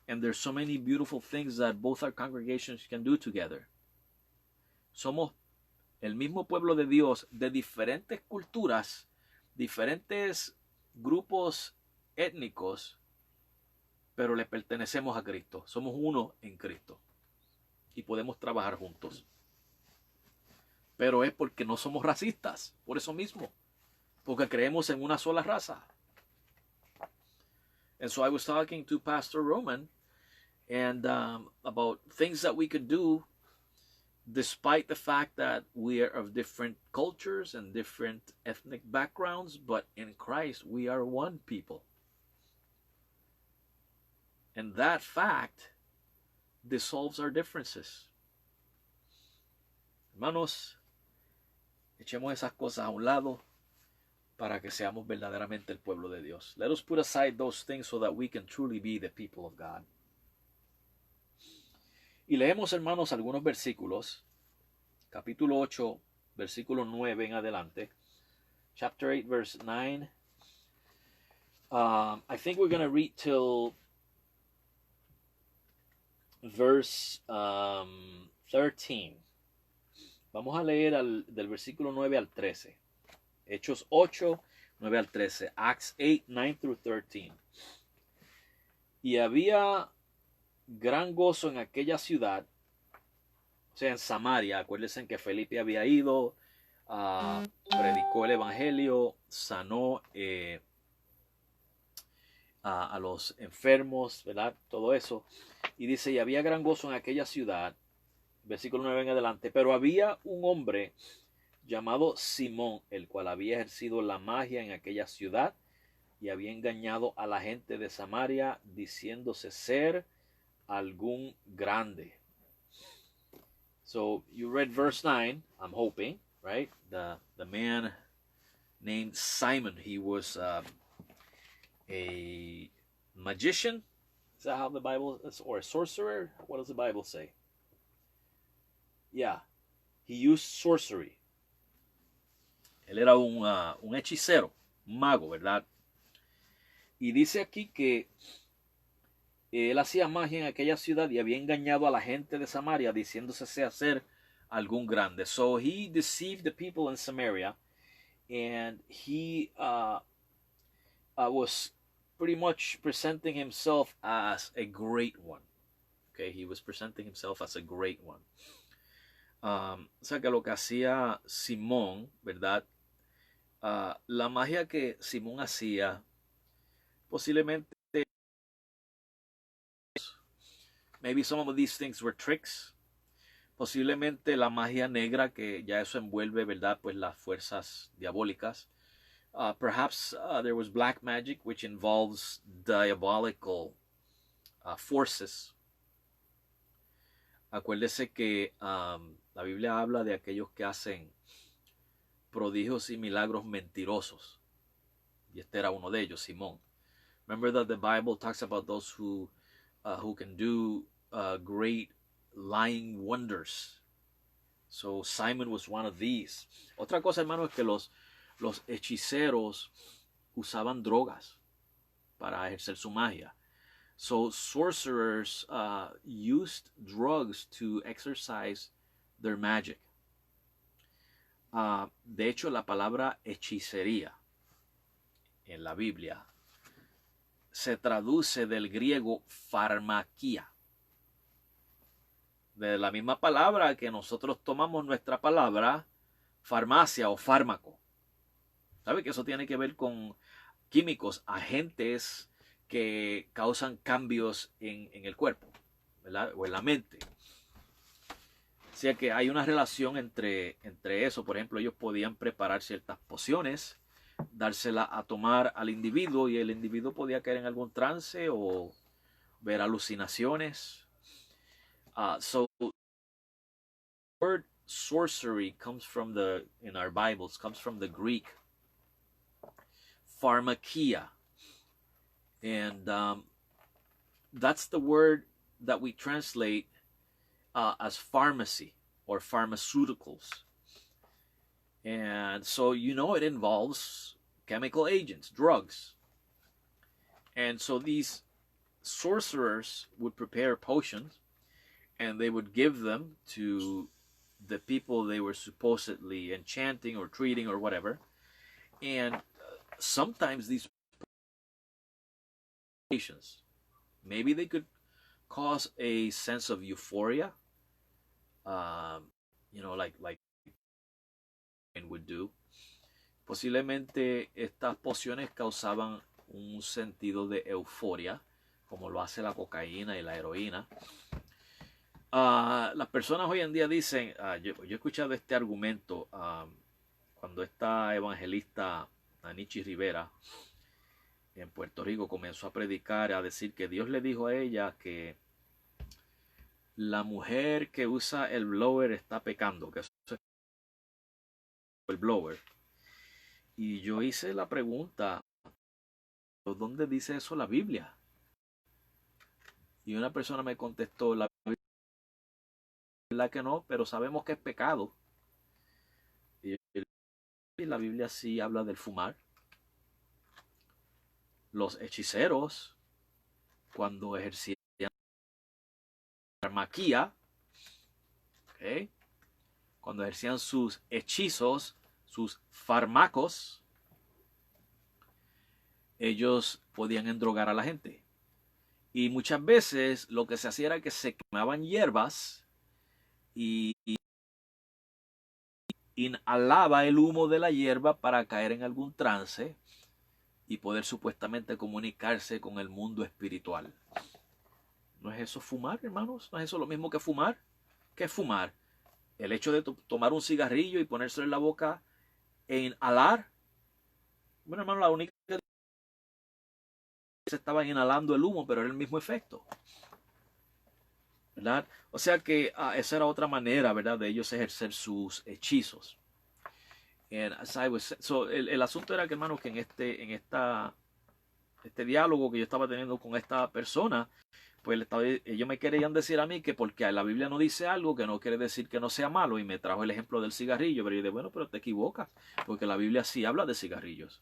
and there's so many beautiful things that both our congregations can do together. Somos el mismo pueblo de Dios de diferentes culturas, diferentes grupos étnicos, pero le pertenecemos a Cristo. Somos uno en Cristo y podemos trabajar juntos. Pero es porque no somos racistas, por eso mismo, porque creemos en una sola raza. And so I was talking to Pastor Roman and about things that we could do despite the fact that we are of different cultures and different ethnic backgrounds, but in Christ we are one people. And that fact dissolves our differences. Hermanos, echemos esas cosas a un lado para que seamos verdaderamente el pueblo de Dios. Let us put aside those things so that we can truly be the people of God. Y leemos, hermanos, algunos versículos. Capítulo 8, versículo 9 en adelante. Chapter 8, verse 9. I think we're going to read till verse 13. Vamos a leer del versículo 9 al 13. Hechos 8, 9 al 13. Acts 8, 9 through 13. Y había gran gozo en aquella ciudad, o sea, en Samaria. Acuérdense que Felipe había ido, predicó el evangelio, sanó a los enfermos, ¿verdad? Todo eso. Y dice, y había gran gozo en aquella ciudad, versículo 9 en adelante, pero había un hombre llamado Simón, el cual había ejercido la magia en aquella ciudad y había engañado a la gente de Samaria, diciéndose ser algún grande. So you read verse 9, I'm hoping, right? The man named Simon, he was a magician. Is that how the Bible is? Or a sorcerer? What does the Bible say? Yeah, he used sorcery. Él era un hechicero, un mago, ¿verdad? Y dice aquí que él hacía magia en aquella ciudad y había engañado a la gente de Samaria diciéndose ser algún grande. So he deceived the people in Samaria and he was pretty much presenting himself as a great one. Okay, he was presenting himself as a great one. O sea que lo que hacía Simón, ¿verdad? La magia que Simón hacía posiblemente, maybe some of these things were tricks. Posiblemente la magia negra, que ya eso envuelve, ¿verdad? Pues las fuerzas diabólicas. Perhaps there was black magic, which involves diabolical forces. Acuérdese que la Biblia habla de aquellos que hacen prodigios y milagros mentirosos. Y este era uno de ellos, Simón. Remember that the Bible talks about those who can do great lying wonders. So Simon was one of these. Otra cosa, hermano, es que los hechiceros usaban drogas para ejercer su magia. So sorcerers used drugs to exercise their magic. De hecho, la palabra hechicería en la Biblia se traduce del griego farmaquía. De la misma palabra que nosotros tomamos nuestra palabra farmacia o fármaco. ¿Sabe que eso tiene que ver con químicos, agentes que causan cambios en el cuerpo, ¿verdad? O en la mente? O sea que hay una relación entre eso. Por ejemplo, ellos podían preparar ciertas pociones, dársela a tomar al individuo y el individuo podía caer en algún trance o ver alucinaciones. So the word sorcery comes from in our Bibles, comes from the Greek pharmakia. And that's the word that we translate as pharmacy or pharmaceuticals. And so, it involves chemical agents, drugs. And so these sorcerers would prepare potions and they would give them to the people they were supposedly enchanting or treating or whatever. And sometimes these patients, maybe they could cause a sense of euphoria, like would do. Posiblemente estas pociones causaban un sentido de euforia, como lo hace la cocaína y la heroína. Las personas hoy en día dicen, yo he escuchado este argumento cuando esta evangelista Anichi Rivera en Puerto Rico comenzó a predicar, a decir que Dios le dijo a ella que la mujer que usa el blower está pecando, que eso es el blower. Y yo hice la pregunta, ¿dónde dice eso la Biblia? Y una persona me contestó, la Biblia que no, pero sabemos que es pecado. Y la Biblia sí habla del fumar. Los hechiceros, cuando ejercían farmaquía, ¿okay? Cuando ejercían sus hechizos, sus fármacos, ellos podían endrogar a la gente. Y muchas veces lo que se hacía era que se quemaban hierbas y inhalaba el humo de la hierba para caer en algún trance y poder supuestamente comunicarse con el mundo espiritual. ¿No es eso fumar, hermanos? ¿No es eso lo mismo que fumar? ¿Qué es fumar? El hecho de tomar un cigarrillo y ponérselo en la boca e inhalar. Bueno, hermano, la única que se estaba inhalando el humo, pero era el mismo efecto, ¿verdad? O sea que esa era otra manera, ¿verdad?, de ellos ejercer sus hechizos. El asunto era que, hermano, que en este diálogo que yo estaba teniendo con esta persona, pues ellos me querían decir a mí que porque la Biblia no dice algo, que no quiere decir que no sea malo, y me trajo el ejemplo del cigarrillo, pero yo dije, bueno, pero te equivocas, porque la Biblia sí habla de cigarrillos.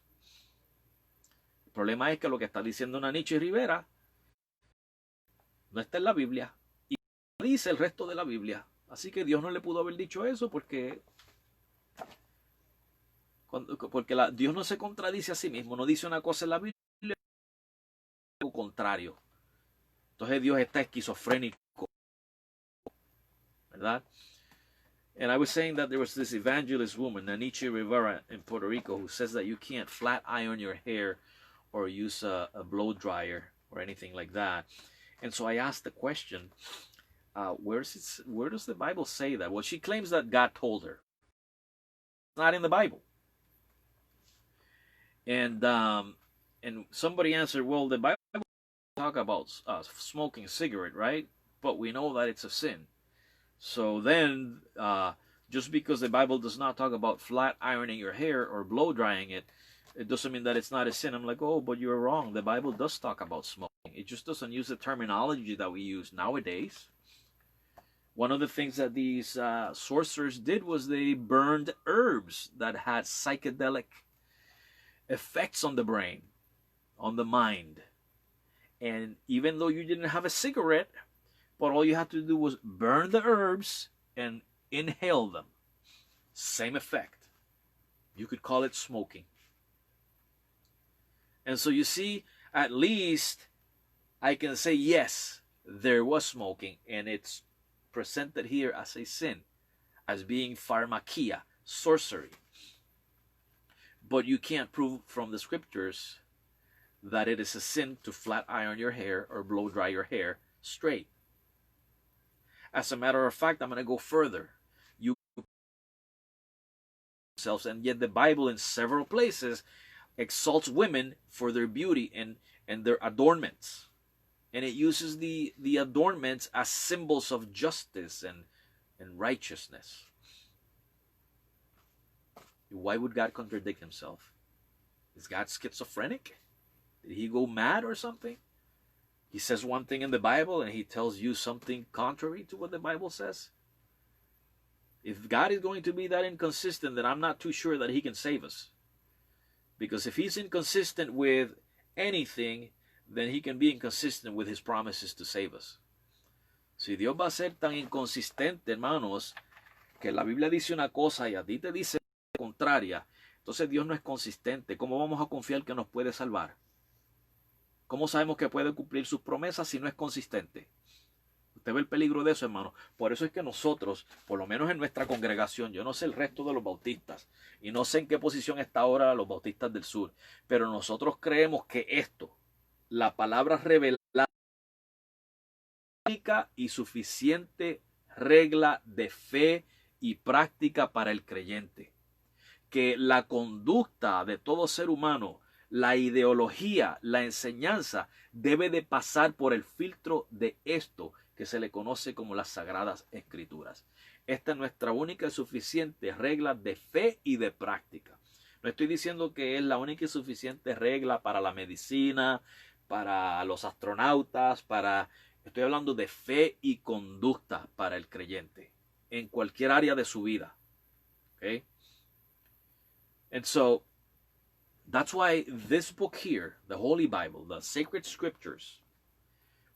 El problema es que lo que está diciendo Anichi Rivera no está en la Biblia, y dice el resto de la Biblia. Así que Dios no le pudo haber dicho eso porque Dios no se contradice a sí mismo, no dice una cosa en la Biblia y algo contrario. Entonces Dios está esquizofrénico, ¿verdad? And I was saying that there was this evangelist woman, Anichi Rivera, in Puerto Rico, who says that you can't flat iron your hair or use a blow dryer or anything like that. And so I asked the question, where does the Bible say that? Well, she claims that God told her. It's not in the Bible. And somebody answered, well, the Bible talk about smoking a cigarette, right? But we know that it's a sin. So then, just because the Bible does not talk about flat ironing your hair or blow drying it, it doesn't mean that it's not a sin. I'm like, oh, but you're wrong. The Bible does talk about smoking. It just doesn't use the terminology that we use nowadays. One of the things that these sorcerers did was they burned herbs that had psychedelic effects on the brain, on the mind. And even though you didn't have a cigarette, but all you had to do was burn the herbs and inhale them. Same effect. You could call it smoking. And so you see, at least I can say, yes, there was smoking, and it's presented here as a sin, as being pharmakia, sorcery. But you can't prove from the scriptures that it is a sin to flat iron your hair or blow dry your hair straight. As a matter of fact, I'm going to go further. And yet the Bible in several places exalts women for their beauty and their adornments. And it uses the adornments as symbols of justice and righteousness. Why would God contradict himself? Is God schizophrenic? Did he go mad or something? He says one thing in the Bible and he tells you something contrary to what the Bible says. If God is going to be that inconsistent, then I'm not too sure that he can save us. Because if he's inconsistent with anything, then he can be inconsistent with his promises to save us. Si Dios va a ser tan inconsistente, hermanos, que la Biblia dice una cosa y a ti te dice la contraria, entonces Dios no es consistente. ¿Cómo vamos a confiar que nos puede salvar? ¿Cómo sabemos que puede cumplir sus promesas si no es consistente? Usted ve el peligro de eso, hermano. Por eso es que nosotros, por lo menos en nuestra congregación, yo no sé el resto de los bautistas y no sé en qué posición está ahora los bautistas del sur, pero nosotros creemos que esto, la palabra revelada, única y suficiente regla de fe y práctica para el creyente. Que la conducta de todo ser humano, la ideología, la enseñanza, debe de pasar por el filtro de esto que se le conoce como las Sagradas Escrituras. Esta es nuestra única y suficiente regla de fe y de práctica. No estoy diciendo que es la única y suficiente regla para la medicina, para los astronautas, estoy hablando de fe y conducta para el creyente en cualquier área de su vida. Okay? And so, that's why this book here, the Holy Bible, the sacred scriptures,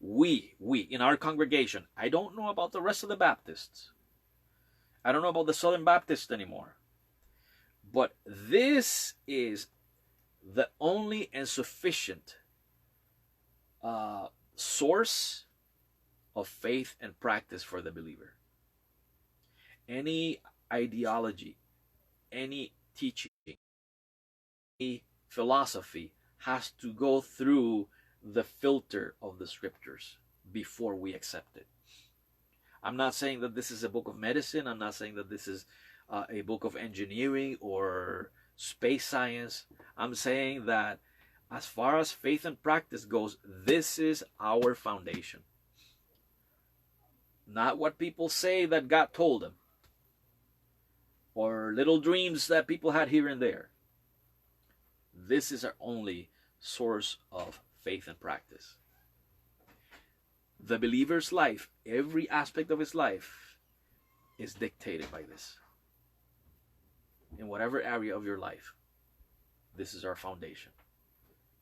we in our congregation, I don't know about the rest of the Baptists. I don't know about the Southern Baptists anymore. But this is the only and sufficient source of faith and practice for the believer. Any ideology, any teaching, any philosophy has to go through the filter of the scriptures before we accept it. I'm not saying that this is a book of medicine. I'm not saying that this is a book of engineering or space science. I'm saying that as far as faith and practice goes, this is our foundation. Not what people say that God told them, or little dreams that people had here and there. This is our only source of faith and practice. The believer's life, every aspect of his life, is dictated by this. In whatever area of your life, this is our foundation.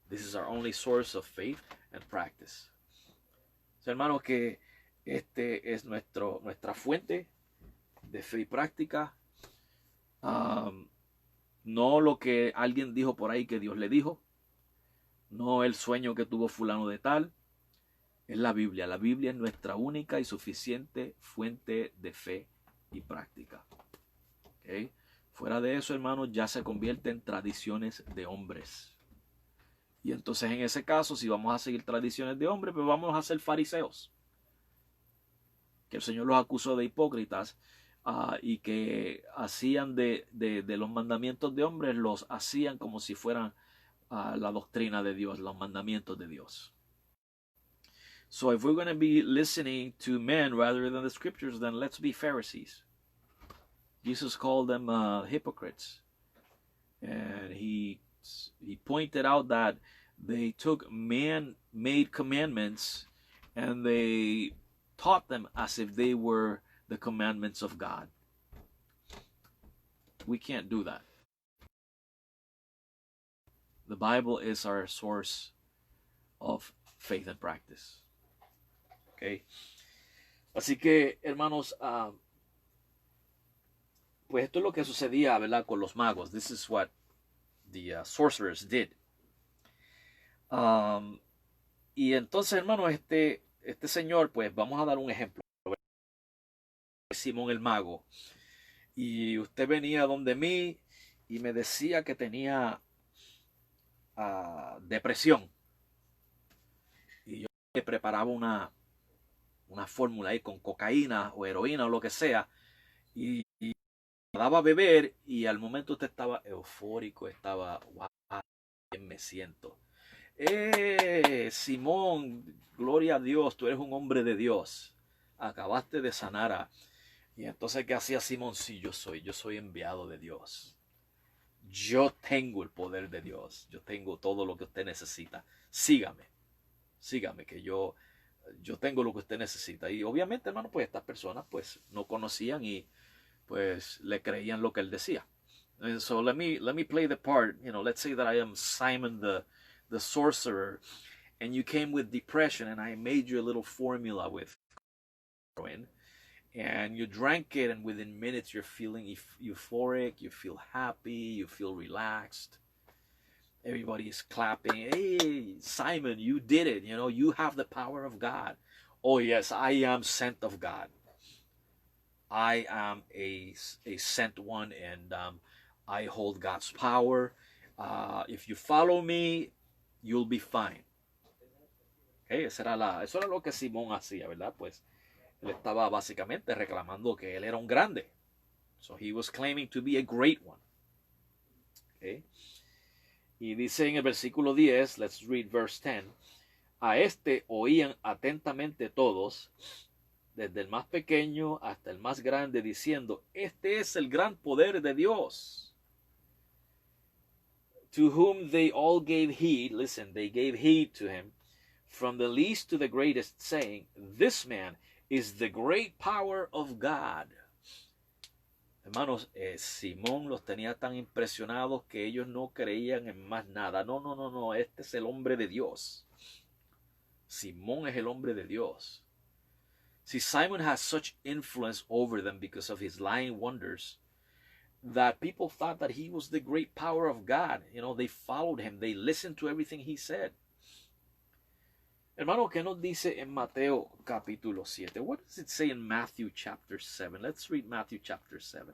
This is our only source of faith and practice. So, hermanos, que este es nuestra fuente de fe y práctica. No lo que alguien dijo por ahí que Dios le dijo. No el sueño que tuvo fulano de tal. Es la Biblia. La Biblia es nuestra única y suficiente fuente de fe y práctica. ¿Okay? Fuera de eso, hermanos, ya se convierte en tradiciones de hombres. Y entonces en ese caso, si vamos a seguir tradiciones de hombres, pues vamos a ser fariseos. Que el Señor los acusó de hipócritas y que hacían de los mandamientos de hombres, los hacían como si fueran la doctrina de Dios, los mandamientos de Dios. So if we're going to be listening to men rather than the scriptures, then let's be Pharisees. Jesus called them hypocrites. And he pointed out that they took man-made commandments and they taught them as if they were the commandments of God. We can't do that. The Bible is our source of faith and practice. Okay. Así que, hermanos, pues esto es lo que sucedía, ¿verdad? Con los magos. This is what the sorcerers did. Y entonces, hermanos, este señor, pues vamos a dar un ejemplo. Simón el mago. Y usted venía donde mí y me decía que tenía depresión. Y yo le preparaba una fórmula ahí con cocaína o heroína o lo que sea. Y me daba a beber y al momento usted estaba eufórico, estaba, wow, bien me siento. Simón, gloria a Dios, tú eres un hombre de Dios. Acabaste de sanar Y entonces, ¿qué hacía Simón? Sí, yo soy enviado de Dios. Yo tengo el poder de Dios. Yo tengo todo lo que usted necesita. Sígame. sígame, que yo tengo lo que usted necesita. Y obviamente, hermano, pues estas personas pues no conocían y pues le creían lo que él decía. And so let me play the part. Let's say that I am Simon the sorcerer, and you came with depression, and I made you a little formula with heroin, and you drank it, and within minutes you're feeling euphoric, you feel happy, you feel relaxed. Everybody is clapping. Hey, Simon, you did it. You have the power of God. Oh yes, I am sent of God. I am a sent one, and I hold God's power. If you follow me, you'll be fine. Okay, eso era lo que Simón hacía, ¿verdad? Pues él estaba básicamente reclamando que él era un grande. So he was claiming to be a great one. Okay. Y dice en el versículo 10, let's read verse 10, a este oían atentamente todos, desde el más pequeño hasta el más grande, diciendo, este es el gran poder de Dios. To whom they all gave heed, listen, they gave heed to him, from the least to the greatest, saying, this man is the great power of God. Hermanos, Simón los tenía tan impresionados que ellos no creían en más nada. No, este es el hombre de Dios. Simón es el hombre de Dios. See, Simon has such influence over them because of his lying wonders that people thought that he was the great power of God. They followed him. They listened to everything he said. Hermano, ¿qué nos dice en Mateo capítulo 7? What does it say in Matthew chapter 7? Let's read Matthew chapter 7.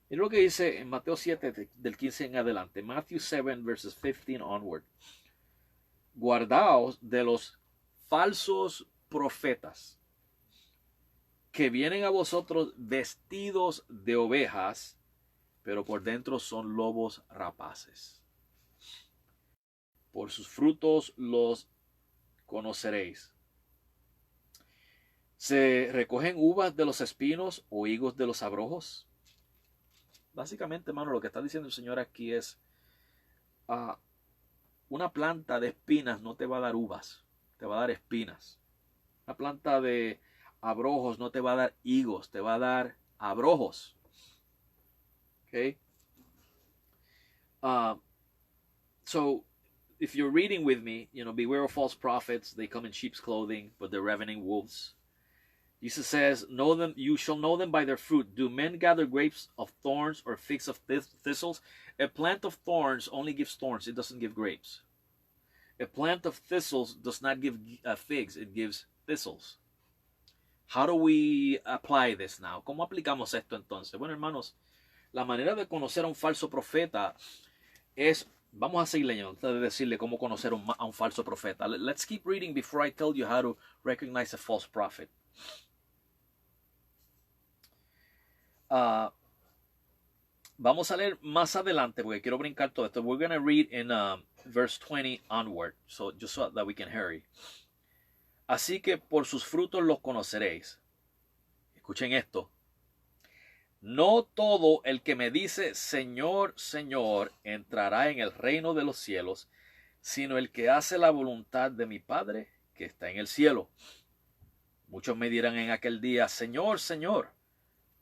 Es lo que dice en Mateo 7 del 15 en adelante. Matthew 7 verses 15 onward. Guardaos de los falsos profetas que vienen a vosotros vestidos de ovejas, pero por dentro son lobos rapaces. Por sus frutos los conoceréis. ¿Se recogen uvas de los espinos o higos de los abrojos? Básicamente, hermano, lo que está diciendo el Señor aquí es, una planta de espinas no te va a dar uvas, te va a dar espinas. Una planta de abrojos no te va a dar higos, te va a dar abrojos. Okay? So, if you're reading with me, beware of false prophets. They come in sheep's clothing, but they're ravening wolves. Jesus says, know them, you shall know them by their fruit. Do men gather grapes of thorns or figs of thistles? A plant of thorns only gives thorns. It doesn't give grapes. A plant of thistles does not give figs. It gives thistles. How do we apply this now? ¿Cómo aplicamos esto entonces? Bueno, hermanos, la manera de conocer a un falso profeta es, vamos a seguir leyendo antes de decirle cómo conocer a un falso profeta. Let's keep reading before I tell you how to recognize a false prophet. Vamos a leer más adelante porque quiero brincar todo esto. We're going to read in verse 20 onward, so just so that we can hurry. Así que por sus frutos los conoceréis. Escuchen esto. No todo el que me dice Señor, Señor, entrará en el reino de los cielos, sino el que hace la voluntad de mi Padre que está en el cielo. Muchos me dirán en aquel día, Señor, Señor,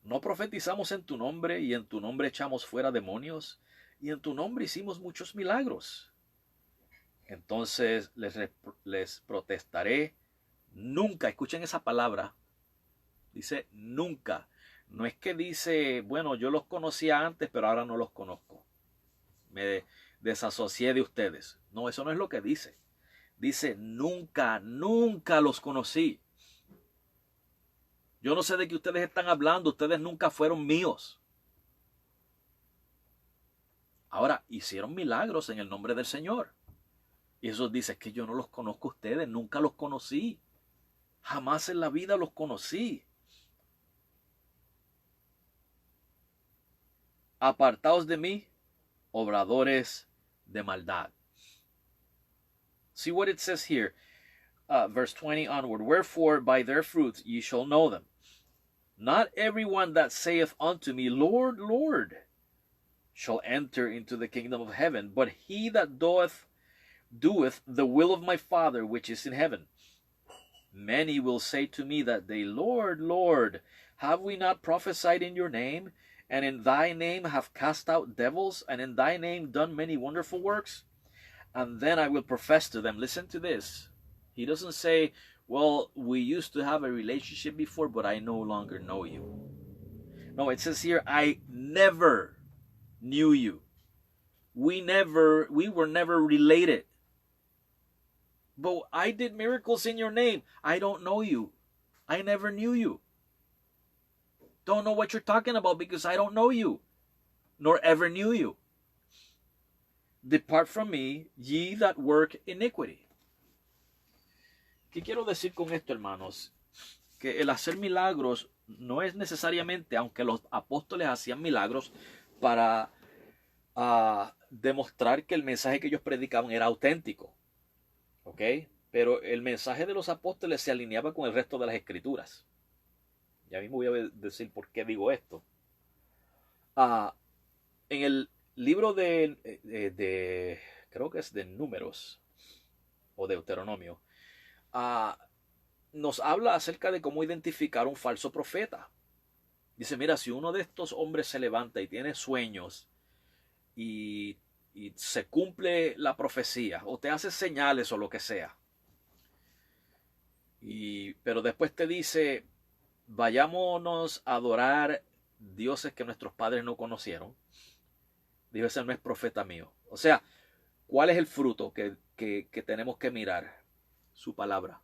¿no profetizamos en tu nombre y en tu nombre echamos fuera demonios y en tu nombre hicimos muchos milagros? Entonces les protestaré, nunca, escuchen esa palabra, dice nunca. No es que dice, bueno, yo los conocía antes, pero ahora no los conozco. Me desasocié de ustedes. No, eso no es lo que dice. Dice, nunca, nunca los conocí. Yo no sé de qué ustedes están hablando. Ustedes nunca fueron míos. Ahora, hicieron milagros en el nombre del Señor. Y eso dice que yo no los conozco a ustedes. Nunca los conocí. Jamás en la vida los conocí. Apartaos de mí, obradores de maldad. See what it says here, verse 20 onward. Wherefore by their fruits ye shall know them. Not everyone that saith unto me, Lord, Lord, shall enter into the kingdom of heaven, but he that doeth the will of my Father which is in heaven. Many will say to me that day, Lord, Lord, have we not prophesied in your name, and in thy name have cast out devils, and in thy name done many wonderful works? And then I will profess to them, listen to this. He doesn't say, well, we used to have a relationship before, but I no longer know you. No, it says here, I never knew you. We were never related. But I did miracles in your name. I don't know you. I never knew you. Don't know what you're talking about because I don't know you, nor ever knew you. Depart from me, ye that work iniquity. ¿Qué quiero decir con esto, hermanos? Que el hacer milagros no es necesariamente, aunque los apóstoles hacían milagros para demostrar que el mensaje que ellos predicaban era auténtico. ¿Ok? Pero el mensaje de los apóstoles se alineaba con el resto de las escrituras. Y a mí me voy a decir por qué digo esto. En el libro de creo que es de Números o Deuteronomio, nos habla acerca de cómo identificar un falso profeta. Dice, mira, si uno de estos hombres se levanta y tiene sueños y se cumple la profecía o te hace señales o lo que sea, pero después te dice, vayámonos a adorar dioses que nuestros padres no conocieron, dijo, ese no es profeta mío. O sea, ¿cuál es el fruto que tenemos que mirar? Su palabra.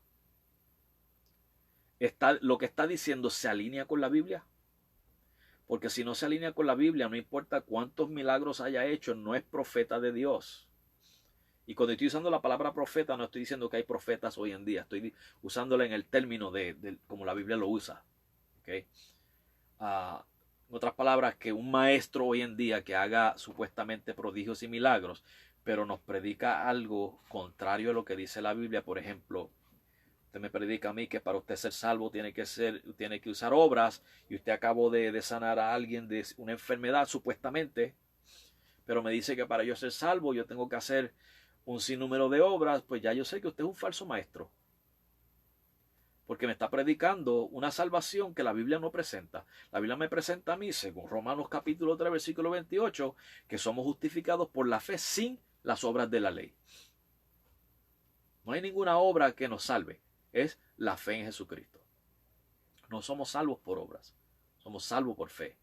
Lo que está diciendo se alinea con la Biblia. Porque si no se alinea con la Biblia, no importa cuántos milagros haya hecho, no es profeta de Dios. Y cuando estoy usando la palabra profeta, no estoy diciendo que hay profetas hoy en día. Estoy usándola en el término de como la Biblia lo usa. ¿Okay? En otras palabras, que un maestro hoy en día que haga supuestamente prodigios y milagros, pero nos predica algo contrario a lo que dice la Biblia. Por ejemplo, usted me predica a mí que para usted ser salvo tiene que usar obras, y usted acabó de sanar a alguien de una enfermedad supuestamente, pero me dice que para yo ser salvo yo tengo que hacer un sinnúmero de obras. Pues ya yo sé que usted es un falso maestro, porque me está predicando una salvación que la Biblia no presenta. La Biblia me presenta a mí, según Romanos capítulo 3, versículo 28, que somos justificados por la fe sin las obras de la ley. No hay ninguna obra que nos salve. Es la fe en Jesucristo. No somos salvos por obras, somos salvos por fe.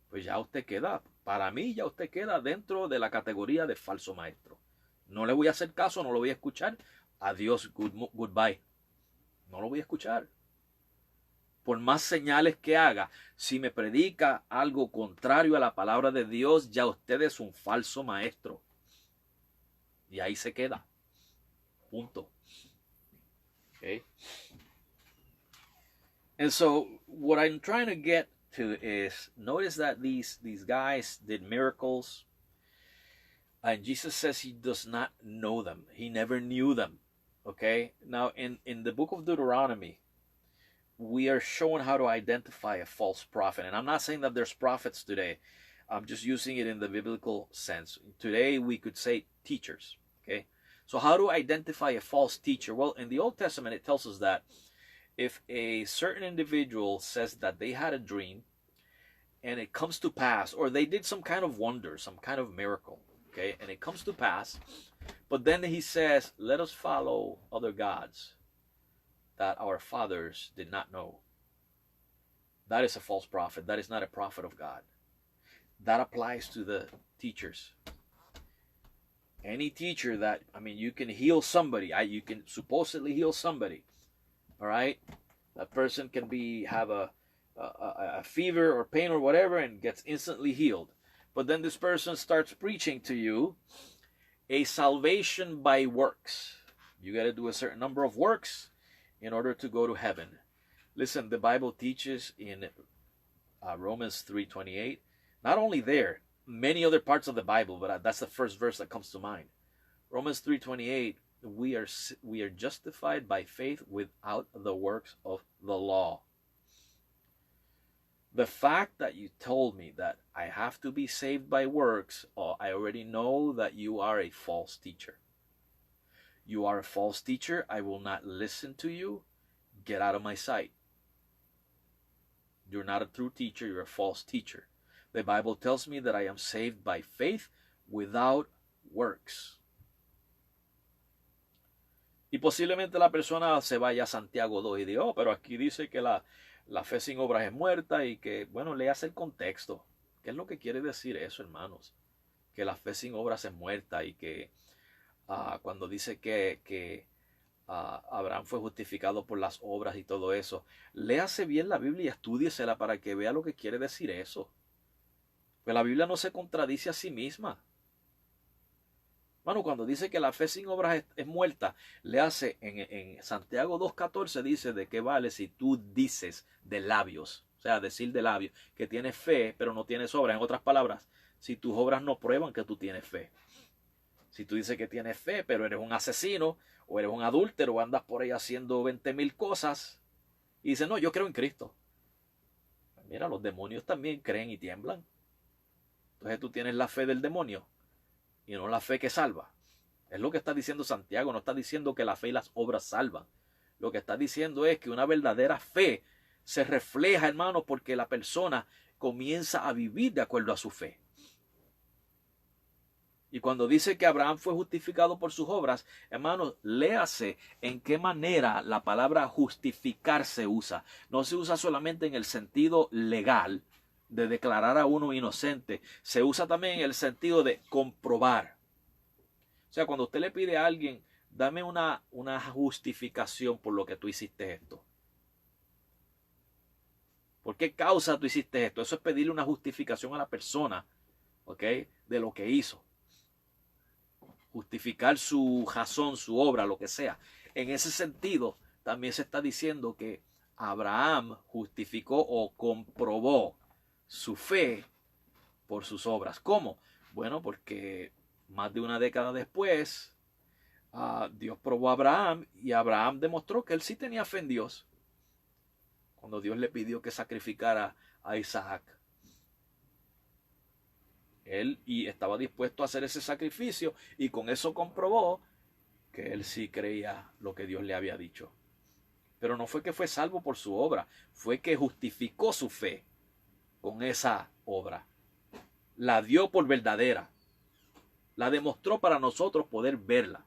Pues ya usted queda, para mí ya usted queda dentro de la categoría de falso maestro. No le voy a hacer caso, no lo voy a escuchar. Adiós, goodbye. No lo voy a escuchar. Por más señales que haga, si me predica algo contrario a la palabra de Dios, ya usted es un falso maestro. Y ahí se queda. Punto. Okay. And so what I'm trying to get to is, notice that these guys did miracles, and Jesus says he does not know them. He never knew them. Okay. Now in the book of Deuteronomy, we are shown how to identify a false prophet. And I'm not saying that there's prophets today. I'm just using it in the biblical sense. Today we could say teachers. Okay. So how to identify a false teacher? Well, in the Old Testament, it tells us that if a certain individual says that they had a dream and it comes to pass, or they did some kind of wonder, some kind of miracle, okay, and it comes to pass, but then he says, let us follow other gods that our fathers did not know. That is a false prophet. That is not a prophet of God. That applies to the teachers. Any teacher that, you can heal somebody. You can supposedly heal somebody. All right? That person can have a fever or pain or whatever and gets instantly healed. But then this person starts preaching to you a salvation by works. You got to do a certain number of works in order to go to heaven. Listen, the Bible teaches in Romans 3:28, not only there, many other parts of the Bible, but that's the first verse that comes to mind. Romans 3:28, we are justified by faith without the works of the law. The fact that you told me that I have to be saved by works, I already know that you are a false teacher. You are a false teacher. I will not listen to you. Get out of my sight. You're not a true teacher. You're a false teacher. The Bible tells me that I am saved by faith without works. Y posiblemente la persona se vaya a Santiago 2 y diga, oh, pero aquí dice que la fe sin obras es muerta y que, bueno, leas el contexto. ¿Qué es lo que quiere decir eso, hermanos? Que la fe sin obras es muerta y que cuando dice que Abraham fue justificado por las obras y todo eso, léase bien la Biblia y estúdiesela para que vea lo que quiere decir eso. Pues la Biblia no se contradice a sí misma. Bueno, cuando dice que la fe sin obras es muerta, le hace en Santiago 2.14 dice de qué vale si tú dices de labios, o sea, decir de labios, que tienes fe pero no tienes obras. En otras palabras, si tus obras no prueban que tú tienes fe. Si tú dices que tienes fe pero eres un asesino o eres un adúltero o andas por ahí haciendo 20,000 cosas y dices, no, yo creo en Cristo. Mira, los demonios también creen y tiemblan. Entonces tú tienes la fe del demonio y no la fe que salva. Es lo que está diciendo Santiago. No está diciendo que la fe y las obras salvan. Lo que está diciendo es que una verdadera fe se refleja, hermano, porque la persona comienza a vivir de acuerdo a su fe. Y cuando dice que Abraham fue justificado por sus obras, hermano, léase en qué manera la palabra justificar se usa. No se usa solamente en el sentido legal, de declarar a uno inocente, se usa también en el sentido de comprobar. O sea, cuando usted le pide a alguien, dame una justificación por lo que tú hiciste esto. ¿Por qué causa tú hiciste esto? Eso es pedirle una justificación a la persona, ¿ok? De lo que hizo. Justificar su razón, su obra, lo que sea. En ese sentido, también se está diciendo que Abraham justificó o comprobó su fe por sus obras. ¿Cómo? Bueno, porque más de una década después, Dios probó a Abraham y Abraham demostró que él sí tenía fe en Dios. Cuando Dios le pidió que sacrificara a Isaac, él estaba dispuesto a hacer ese sacrificio y con eso comprobó que él sí creía lo que Dios le había dicho. Pero no fue que fue salvo por su obra, fue que justificó su fe con esa obra. La dio por verdadera. La demostró para nosotros poder verla.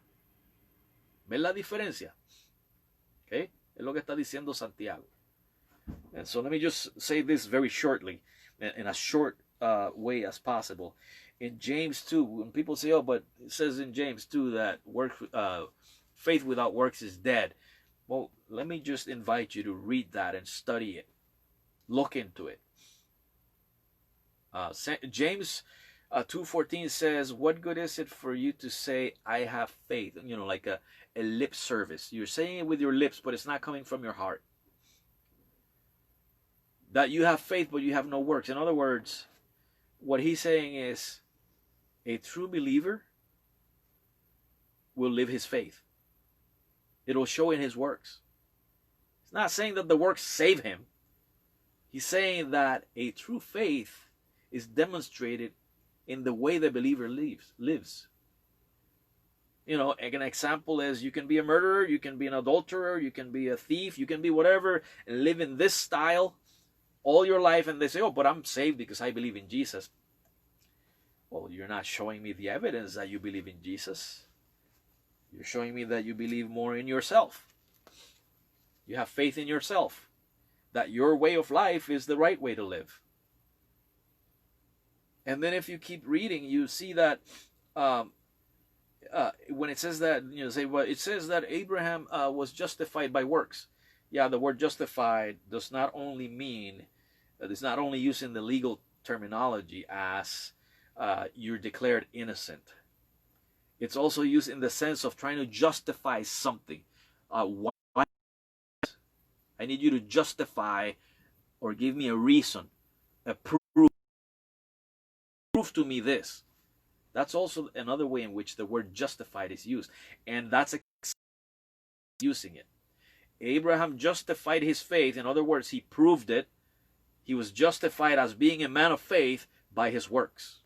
¿Ven la diferencia? ¿Okay? Es lo que está diciendo Santiago. And so let me just say this very shortly, in as short way as possible. In James 2, when people say, oh, but it says in James 2 that faith without works is dead. Well, let me just invite you to read that and study it. Look into it. James 2:14 says, what good is it for you to say, I have faith? You know, like a lip service. You're saying it with your lips, but it's not coming from your heart. That you have faith, but you have no works. In other words, what he's saying is, a true believer will live his faith. It'll show in his works. He's not saying that the works save him. He's saying that a true faith is demonstrated in the way the believer lives. You know, an example is you can be a murderer, you can be an adulterer, you can be a thief, you can be whatever, and live in this style all your life, and they say, oh, but I'm saved because I believe in Jesus. Well, you're not showing me the evidence that you believe in Jesus. You're showing me that you believe more in yourself. You have faith in yourself, that your way of life is the right way to live. And then if you keep reading, you see that when it says that, you know, say, well, it says that Abraham was justified by works. Yeah, the word justified does not only mean, it's not only used in the legal terminology as you're declared innocent. It's also used in the sense of trying to justify something. Why? I need you to justify or give me a reason, a proof. Prove to me this. That's also another way in which the word justified is used. And that's using it. Abraham justified his faith. In other words, he proved it. He was justified as being a man of faith by his works.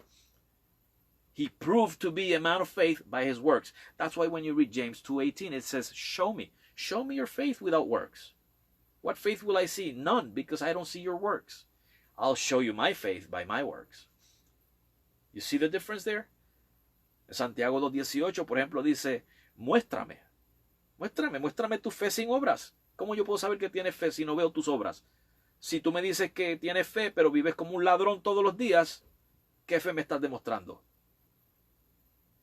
He proved to be a man of faith by his works. That's why when you read James 2:18, it says, show me your faith without works. What faith will I see? None, because I don't see your works. I'll show you my faith by my works. You see the difference there? Santiago 2:18, por ejemplo, dice, muéstrame tu fe sin obras. ¿Cómo yo puedo saber que tienes fe si no veo tus obras? Si tú me dices que tienes fe, pero vives como un ladrón todos los días, ¿qué fe me estás demostrando?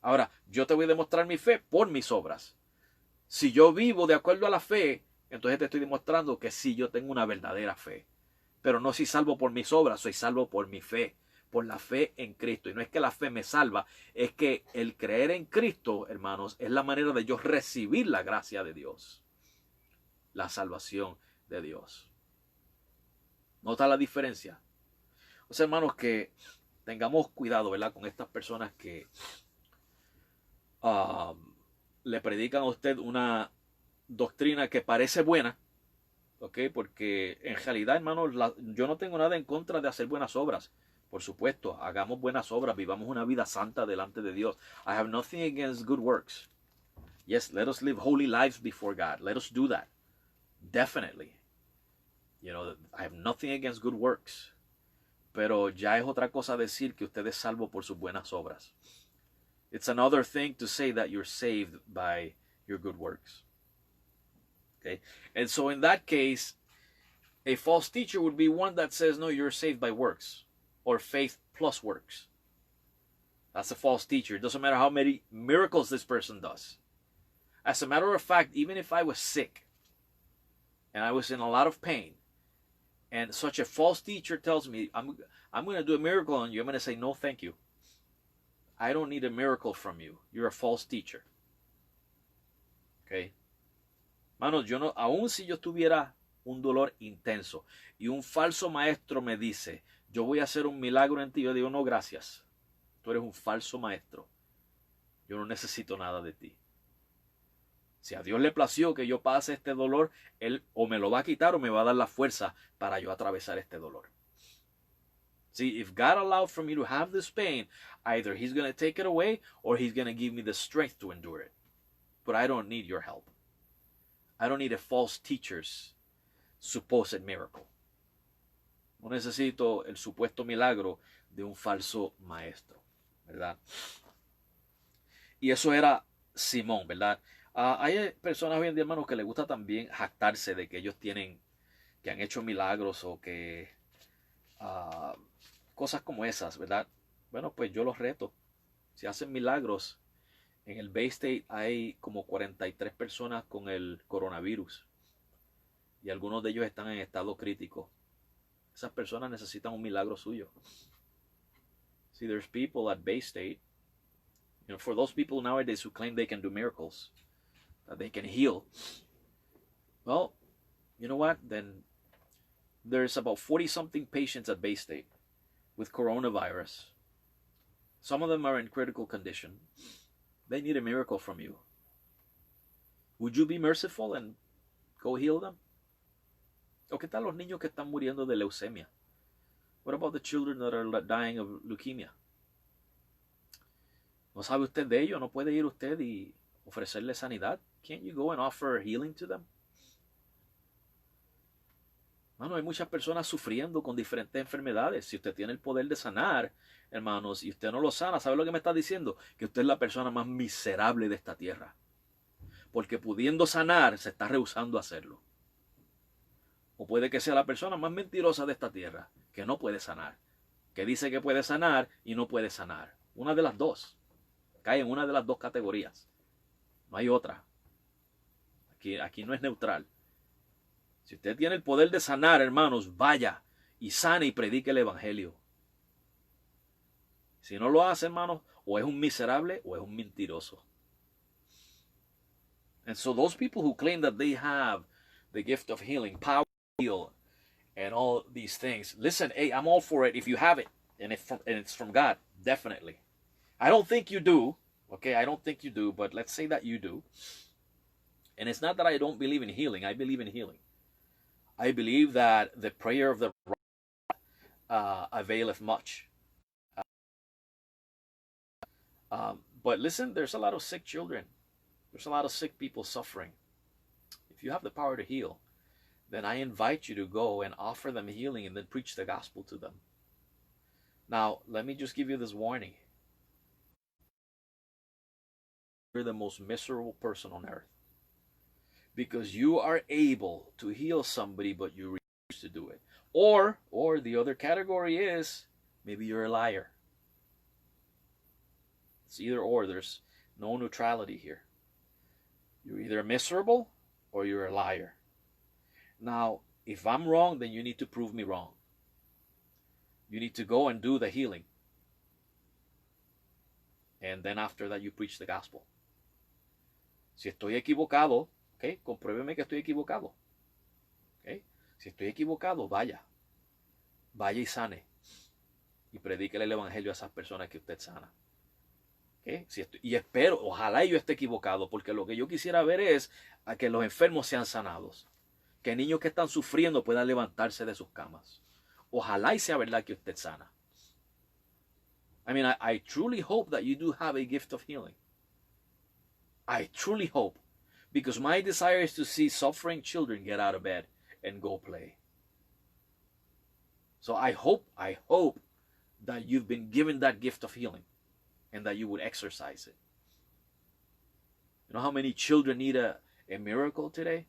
Ahora, yo te voy a demostrar mi fe por mis obras. Si yo vivo de acuerdo a la fe, entonces te estoy demostrando que sí, yo tengo una verdadera fe. Pero no soy salvo por mis obras, soy salvo por mi fe, por la fe en Cristo. Y no es que la fe me salva, es que el creer en Cristo, hermanos, es la manera de yo recibir la gracia de Dios, la salvación de Dios. ¿Nota la diferencia? O sea, hermanos, que tengamos cuidado, ¿verdad?, con estas personas que le predican a usted una doctrina que parece buena, ¿ok? Porque en realidad, hermanos, yo no tengo nada en contra de hacer buenas obras. Por supuesto, hagamos buenas obras, vivamos una vida santa delante de Dios. I have nothing against good works. Yes, let us live holy lives before God. Let us do that. Definitely. You know, I have nothing against good works. Pero ya es otra cosa decir que usted es salvo por sus buenas obras. It's another thing to say that you're saved by your good works. Okay? And so in that case, a false teacher would be one that says, no, you're saved by works, or faith plus works. That's a false teacher. It doesn't matter how many miracles this person does. As a matter of fact, even if I was sick and I was in a lot of pain, and such a false teacher tells me, I'm going to do a miracle on you, I'm going to say, no, thank you. I don't need a miracle from you. You're a false teacher. Okay? Manos, yo no, aun si yo tuviera un dolor intenso y un falso maestro me dice, yo voy a hacer un milagro en ti, yo digo, no, gracias. Tú eres un falso maestro. Yo no necesito nada de ti. Si a Dios le plació que yo pase este dolor, Él o me lo va a quitar o me va a dar la fuerza para yo atravesar este dolor. See, if God allowed for me to have this pain, either He's going to take it away or He's going to give me the strength to endure it. But I don't need your help. I don't need a false teacher's supposed miracle. No necesito el supuesto milagro de un falso maestro, ¿verdad? Y eso era Simón, ¿verdad? Hay personas hoy en día, hermanos, que les gusta también jactarse de que ellos que han hecho milagros o que cosas como esas, ¿verdad? Bueno, pues yo los reto. Si hacen milagros, en el Bay State hay como 43 personas con el coronavirus y algunos de ellos están en estado crítico. Esas personas necesitan un milagro suyo. See, there's people at Bay State, you know, for those people nowadays who claim they can do miracles, that they can heal. Well, you know what? Then there's about 40-something patients at Bay State with coronavirus. Some of them are in critical condition. They need a miracle from you. Would you be merciful and go heal them? ¿O qué tal los niños que están muriendo de leucemia? What about the children that are dying of leukemia? ¿No sabe usted de ello? ¿No puede ir usted y ofrecerle sanidad? Can't you go and offer healing to them? Hermano, hay muchas personas sufriendo con diferentes enfermedades. Si usted tiene el poder de sanar, hermanos, y usted no lo sana, ¿sabe lo que me está diciendo? Que usted es la persona más miserable de esta tierra. Porque pudiendo sanar, se está rehusando a hacerlo. O puede que sea la persona más mentirosa de esta tierra, que no puede sanar. Que dice que puede sanar y no puede sanar. Una de las dos. Cae en una de las dos categorías. No hay otra. Aquí no es neutral. Si usted tiene el poder de sanar, hermanos, vaya y sane y predique el evangelio. Si no lo hace, hermanos, o es un miserable o es un mentiroso. And so those people who claim that they have the gift of healing, power to heal, and all these things, listen, hey, I'm all for it if you have it, and it's from God, definitely. I don't think you do, okay? I don't think you do, but let's say that you do. And it's not that I don't believe in healing. I believe in healing. I believe that the prayer of the right availeth much. But listen, there's a lot of sick children. There's a lot of sick people suffering. If you have the power to heal, then I invite you to go and offer them healing and then preach the gospel to them. Now, let me just give you this warning. You're the most miserable person on earth because you are able to heal somebody, but you refuse to do it. Or the other category is maybe you're a liar. It's either or. There's no neutrality here. You're either miserable or you're a liar. Now, if I'm wrong, then you need to prove me wrong. You need to go and do the healing. And then after that you preach the gospel. Si estoy equivocado, okay, compruébeme que estoy equivocado. Okay? Si estoy equivocado, vaya y sane. Y predíquele el evangelio a esas personas que usted sana. Okay? Y espero, ojalá yo esté equivocado, porque lo que yo quisiera ver es a que los enfermos sean sanados. Que niños que están sufriendo puedan levantarse de sus camas. Ojalá y sea verdad que usted sana. I mean, I truly hope that you do have a gift of healing. I truly hope. Because my desire is to see suffering children get out of bed and go play. So I hope that you've been given that gift of healing and that you would exercise it. You know how many children need a miracle today?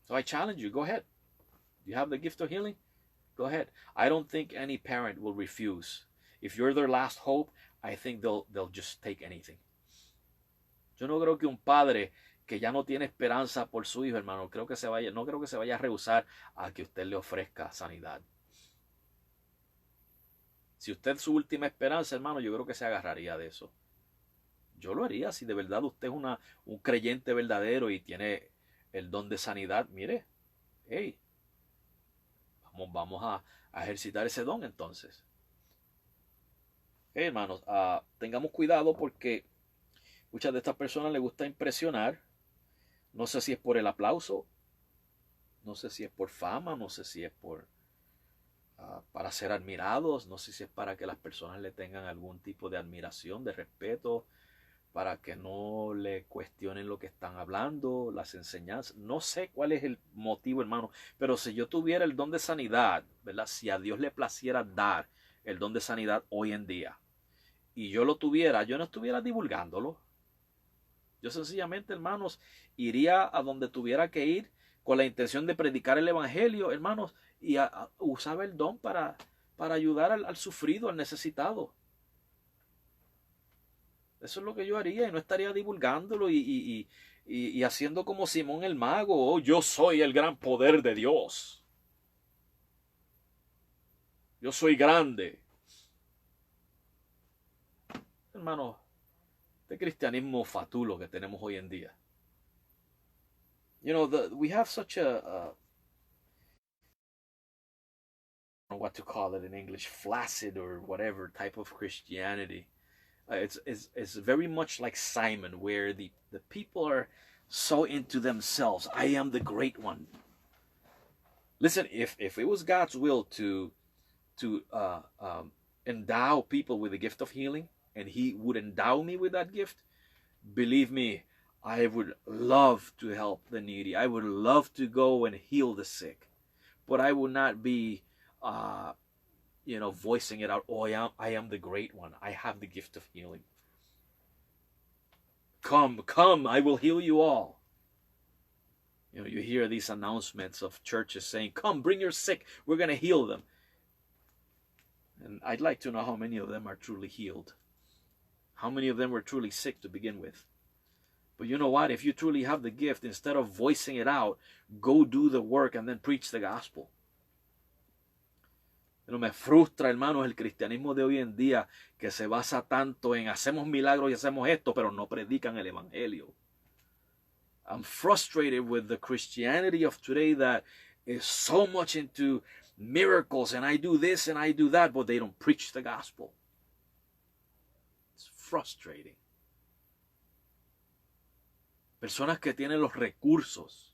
So I challenge you, go ahead. You have the gift of healing? Go ahead. I don't think any parent will refuse. If you're their last hope, I think they'll just take anything. Yo no creo que un padre que ya no tiene esperanza por su hijo, hermano, no creo que se vaya a rehusar a que usted le ofrezca sanidad. Si usted es su última esperanza, hermano, yo creo que se agarraría de eso. Yo lo haría si de verdad usted es un creyente verdadero y tiene el don de sanidad. Mire, hey, vamos a ejercitar ese don entonces. Hey, hermanos, tengamos cuidado porque muchas de estas personas les gusta impresionar. No sé si es por el aplauso, no sé si es por fama, no sé si es para ser admirados, no sé si es para que las personas le tengan algún tipo de admiración, de respeto, para que no le cuestionen lo que están hablando, las enseñanzas. No sé cuál es el motivo, hermano, pero si yo tuviera el don de sanidad, ¿verdad? Si a Dios le placiera dar el don de sanidad hoy en día, y yo lo tuviera, yo no estuviera divulgándolo. Yo sencillamente, hermanos, iría a donde tuviera que ir con la intención de predicar el evangelio, hermanos, y usaba el don para ayudar al sufrido, al necesitado. Eso es lo que yo haría y no estaría divulgándolo y haciendo como Simón el mago. Oh, yo soy el gran poder de Dios. Yo soy grande. Hermano, este cristianismo fatulo que tenemos hoy en día. You know, we have such I don't know what to call it in English, flaccid or whatever type of Christianity. It's very much like Simon, where the people are so into themselves. I am the great one. Listen, if it was God's will to endow people with the gift of healing, and He would endow me with that gift, believe me, I would love to help the needy. I would love to go and heal the sick, but I would not be voicing it out. Oh, I am the great one. I have the gift of healing. Come, I will heal you all. You know, you hear these announcements of churches saying, come, bring your sick. We're going to heal them. And I'd like to know how many of them are truly healed. How many of them were truly sick to begin with. But you know what? If you truly have the gift, instead of voicing it out, go do the work and then preach the gospel. Pero me frustra, hermanos, el cristianismo de hoy en día que se basa tanto en hacemos milagros y hacemos esto, pero no predican el evangelio. I'm frustrated with the Christianity of today that is so much into miracles and I do this and I do that, but they don't preach the gospel. It's frustrating. Personas que tienen los recursos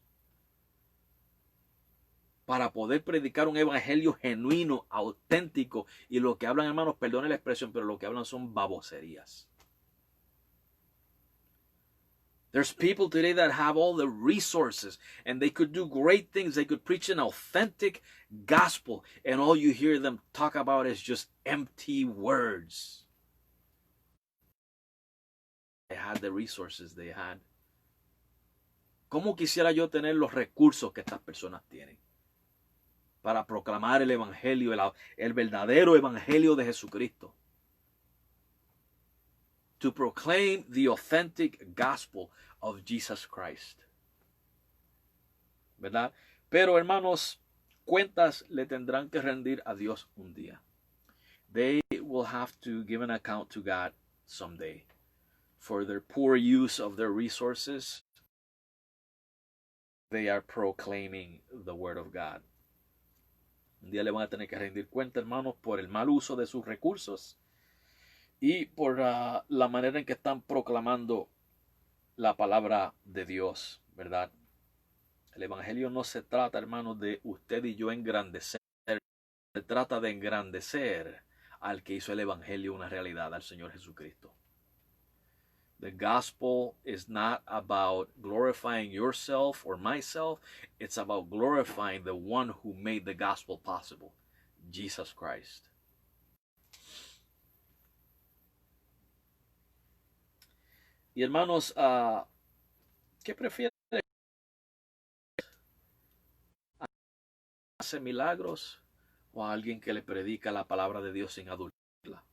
para poder predicar un evangelio genuino, auténtico. Y lo que hablan, hermanos, perdone la expresión, pero lo que hablan son baboserías. There's people today that have all the resources and they could do great things. They could preach an authentic gospel, and all you hear them talk about is just empty words. They had the resources they had. ¿Cómo quisiera yo tener los recursos que estas personas tienen para proclamar el evangelio, el verdadero evangelio de Jesucristo? To proclaim the authentic gospel of Jesus Christ. ¿Verdad? Pero, hermanos, cuentas le tendrán que rendir a Dios un día. They will have to give an account to God someday for their poor use of their resources. They are proclaiming the word of God. Un día le van a tener que rendir cuenta, hermanos, por el mal uso de sus recursos y por la manera en que están proclamando la palabra de Dios, ¿verdad? El evangelio no se trata, hermanos, de usted y yo engrandecer. Se trata de engrandecer al que hizo el evangelio una realidad, al Señor Jesucristo. The gospel is not about glorifying yourself or myself. It's about glorifying the one who made the gospel possible, Jesus Christ. Y hermanos, ¿qué prefiere? ¿Hace milagros o a alguien que le predica la palabra de Dios sin adulterarla?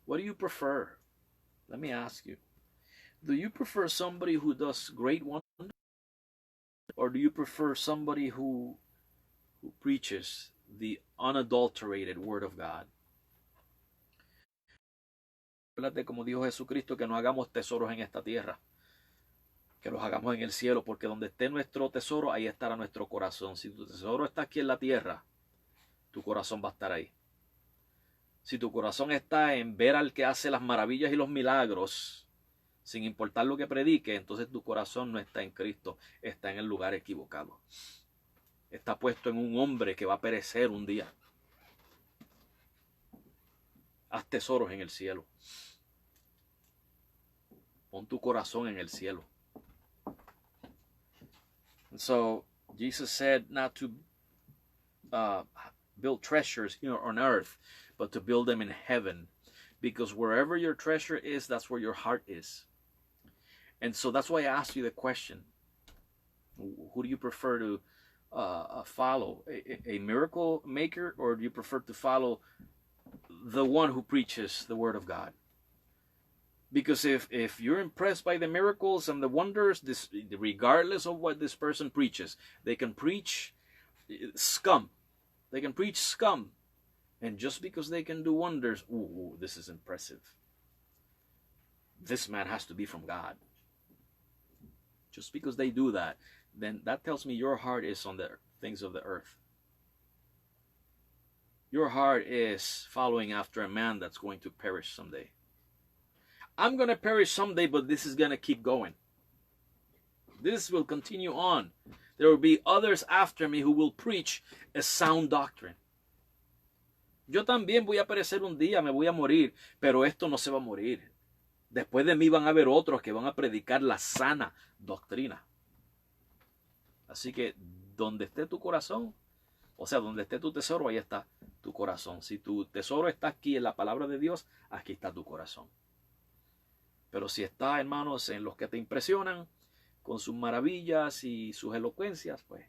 What do you prefer? Let me ask you. Do you prefer somebody who does great wonders? Or do you prefer somebody who preaches the unadulterated word of God? Háblate como dijo Jesucristo, que no hagamos tesoros en esta tierra, que los hagamos en el cielo, porque donde esté nuestro tesoro, ahí estará nuestro corazón. Si tu tesoro está aquí en la tierra, tu corazón va a estar ahí. Si tu corazón está en ver al que hace las maravillas y los milagros, sin importar lo que predique, entonces tu corazón no está en Cristo, está en el lugar equivocado. Está puesto en un hombre que va a perecer un día. Haz tesoros en el cielo. Pon tu corazón en el cielo. And so Jesus said not to build treasures on earth, but to build them in heaven. Because wherever your treasure is, that's where your heart is. And so that's why I asked you the question. Who do you prefer to follow? A miracle maker, or do you prefer to follow the one who preaches the word of God? Because if you're impressed by the miracles and the wonders, regardless of what this person preaches, they can preach scum. They can preach scum. And just because they can do wonders, this is impressive. This man has to be from God. Just because they do that, then that tells me your heart is on the things of the earth. Your heart is following after a man that's going to perish someday. I'm going to perish someday, but this is going to keep going. This will continue on. There will be others after me who will preach a sound doctrine. Yo también voy a perecer un día, me voy a morir, pero esto no se va a morir. Después de mí van a haber otros que van a predicar la sana doctrina. Así que donde esté tu corazón, o sea, donde esté tu tesoro, ahí está tu corazón. Si tu tesoro está aquí en la palabra de Dios, aquí está tu corazón. Pero si está, hermanos, en los que te impresionan, con sus maravillas y sus elocuencias, pues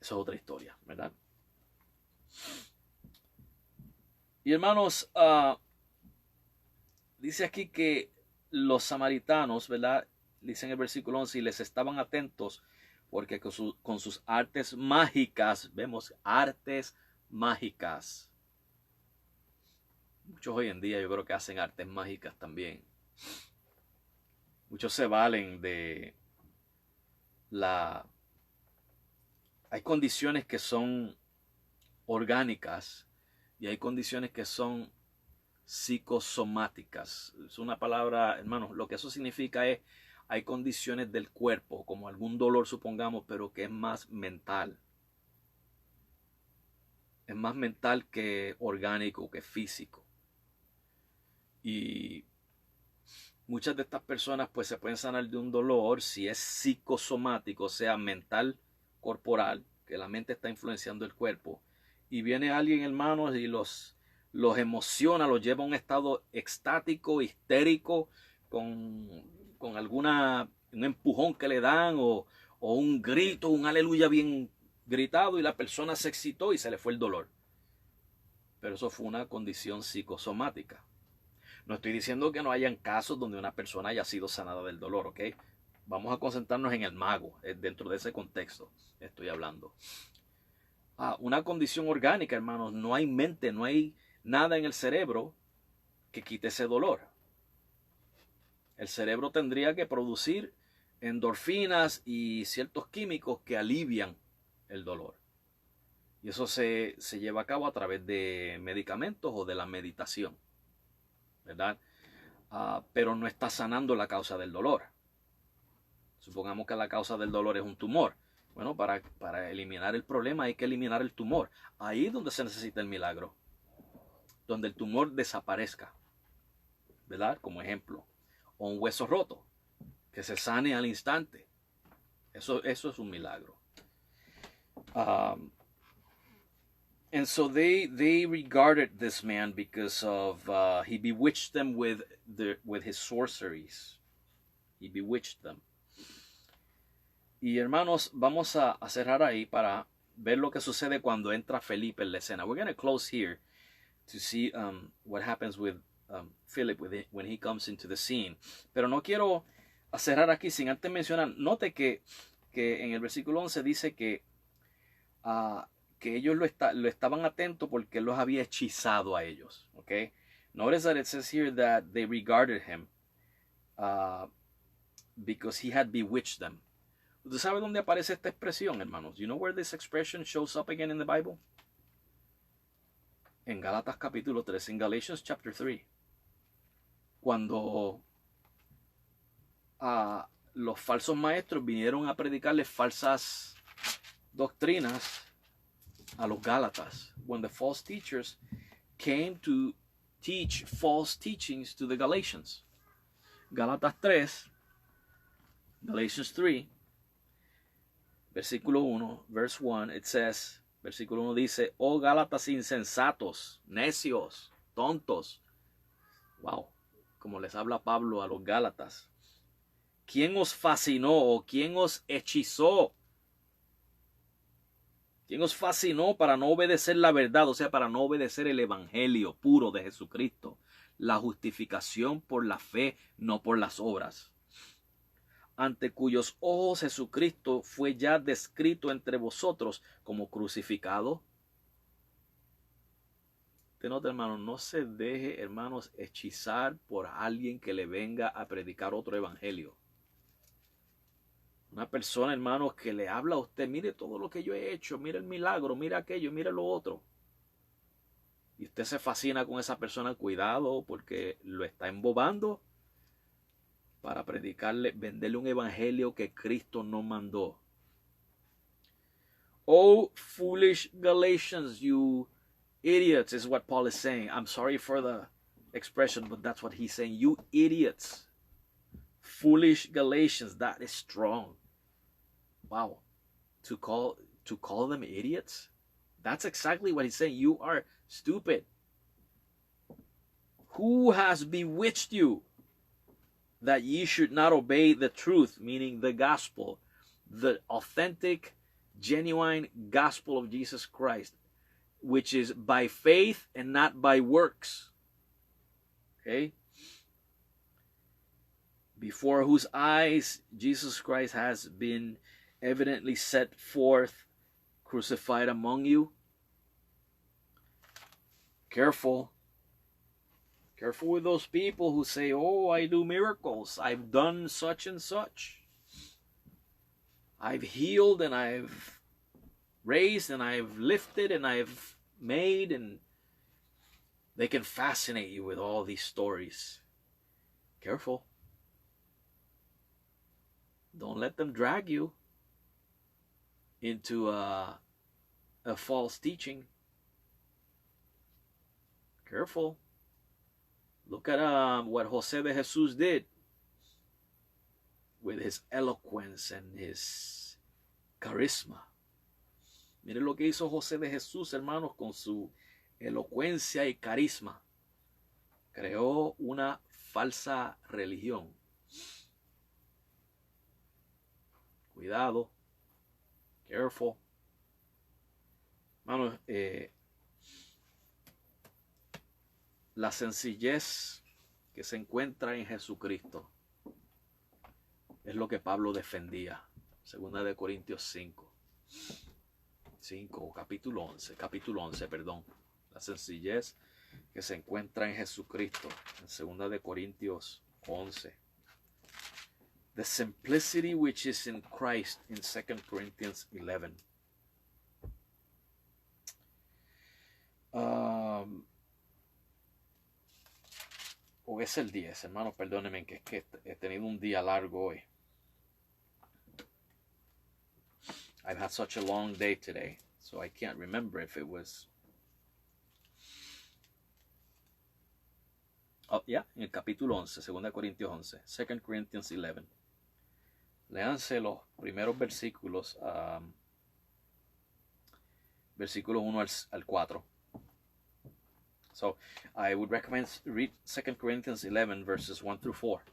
eso es otra historia, ¿verdad? Y hermanos, dice aquí que los samaritanos, ¿verdad? Dice en el versículo 11, y les estaban atentos porque con sus artes mágicas, vemos artes mágicas. Muchos hoy en día yo creo que hacen artes mágicas también. Muchos se valen de hay condiciones que son orgánicas y hay condiciones que son psicosomáticas. Es una palabra, hermanos, lo que eso significa es hay condiciones del cuerpo, como algún dolor, supongamos, pero que es más mental. Es más mental que orgánico, que físico. Y muchas de estas personas pues se pueden sanar de un dolor si es psicosomático, o sea, mental, corporal, que la mente está influenciando el cuerpo. Y viene alguien, hermanos, y los emociona, los lleva a un estado extático, histérico, con un empujón que le dan o un grito, un aleluya bien gritado, y la persona se excitó y se le fue el dolor. Pero eso fue una condición psicosomática. No estoy diciendo que no hayan casos donde una persona haya sido sanada del dolor, ¿ok? Vamos a concentrarnos en el mago, dentro de ese contexto estoy hablando. Una condición orgánica, hermanos, no hay mente, no hay nada en el cerebro que quite ese dolor. El cerebro tendría que producir endorfinas y ciertos químicos que alivian el dolor. Y eso se lleva a cabo a través de medicamentos o de la meditación, ¿verdad? Pero no está sanando la causa del dolor. Supongamos que la causa del dolor es un tumor. Bueno, para eliminar el problema hay que eliminar el tumor. Ahí es donde se necesita el milagro. Donde el tumor desaparezca, ¿verdad? Como ejemplo. O un hueso roto, que se sane al instante. Eso es un milagro. And so they regarded this man because of he bewitched them with his sorceries. He bewitched them. Y hermanos, vamos a cerrar ahí para ver lo que sucede cuando entra Felipe en la escena. We're going to close here to see what happens with Philip when he comes into the scene. Pero no quiero cerrar aquí sin antes mencionar, note que en el versículo 11 dice que ellos lo estaban atentos porque él los había hechizado a ellos. Okay? Notice that it says here that they regarded him because he had bewitched them. ¿Usted sabe dónde aparece esta expresión, hermanos? You know where this expression shows up again in the Bible? En Gálatas capítulo 3, en Galatians chapter 3. Cuando los falsos maestros vinieron a predicarles falsas doctrinas a los Gálatas. When the false teachers came to teach false teachings to the Galatians. Gálatas 3, Galatians 3, versículo 1, verse 1, it says, versículo 1 dice, oh Gálatas insensatos, necios, tontos. Wow, como les habla Pablo a los Gálatas. ¿Quién os fascinó o quién os hechizó? ¿Quién os fascinó para no obedecer la verdad? O sea, para no obedecer el evangelio puro de Jesucristo. La justificación por la fe, no por las obras. Ante cuyos ojos Jesucristo fue ya descrito entre vosotros como crucificado. Te nota, hermano, no se deje, hermanos, hechizar por alguien que le venga a predicar otro evangelio. Una persona, hermanos, que le habla a usted, mire todo lo que yo he hecho, mire el milagro, mire aquello, mire lo otro. Y usted se fascina con esa persona, cuidado, porque lo está embobando para predicarle, venderle un evangelio que Cristo no mandó. Oh, foolish Galatians, you idiots, is what Paul is saying. I'm sorry for the expression, but that's what he's saying. You idiots. Foolish Galatians, that is strong. Wow. To call them idiots? That's exactly what he's saying. You are stupid. Who has bewitched you that ye should not obey the truth, meaning the gospel, the authentic, genuine gospel of Jesus Christ, which is by faith and not by works? Okay? Before whose eyes Jesus Christ has been evidently set forth, crucified among you. Careful. Careful with those people who say, oh, I do miracles. I've done such and such. I've healed and I've raised and I've lifted and I've made, and they can fascinate you with all these stories. Careful. Don't let them drag you into a false teaching. Careful. Look at what José de Jesús did with his eloquence and his charisma. Mire lo que hizo José de Jesús, hermanos, con su elocuencia y carisma. Creó una falsa religión. Cuidado. Careful. Hermanos, la sencillez que se encuentra en Jesucristo es lo que Pablo defendía. Segunda de Corintios 5, capítulo 11, perdón. La sencillez que se encuentra en Jesucristo. En segunda de Corintios 11. The simplicity which is in Christ in 2 Corinthians 11. O es el 10, hermanos, perdónenme, que es que he tenido un día largo hoy. I've had such a long day today, so I can't remember if it was... Oh, yeah, en el capítulo 11, 2 Corintios 11, 2 Corinthians 11. Léanse los primeros versículos, versículos 1 al 4. So, I would recommend read 2 Corinthians 11, verses 1 through 4.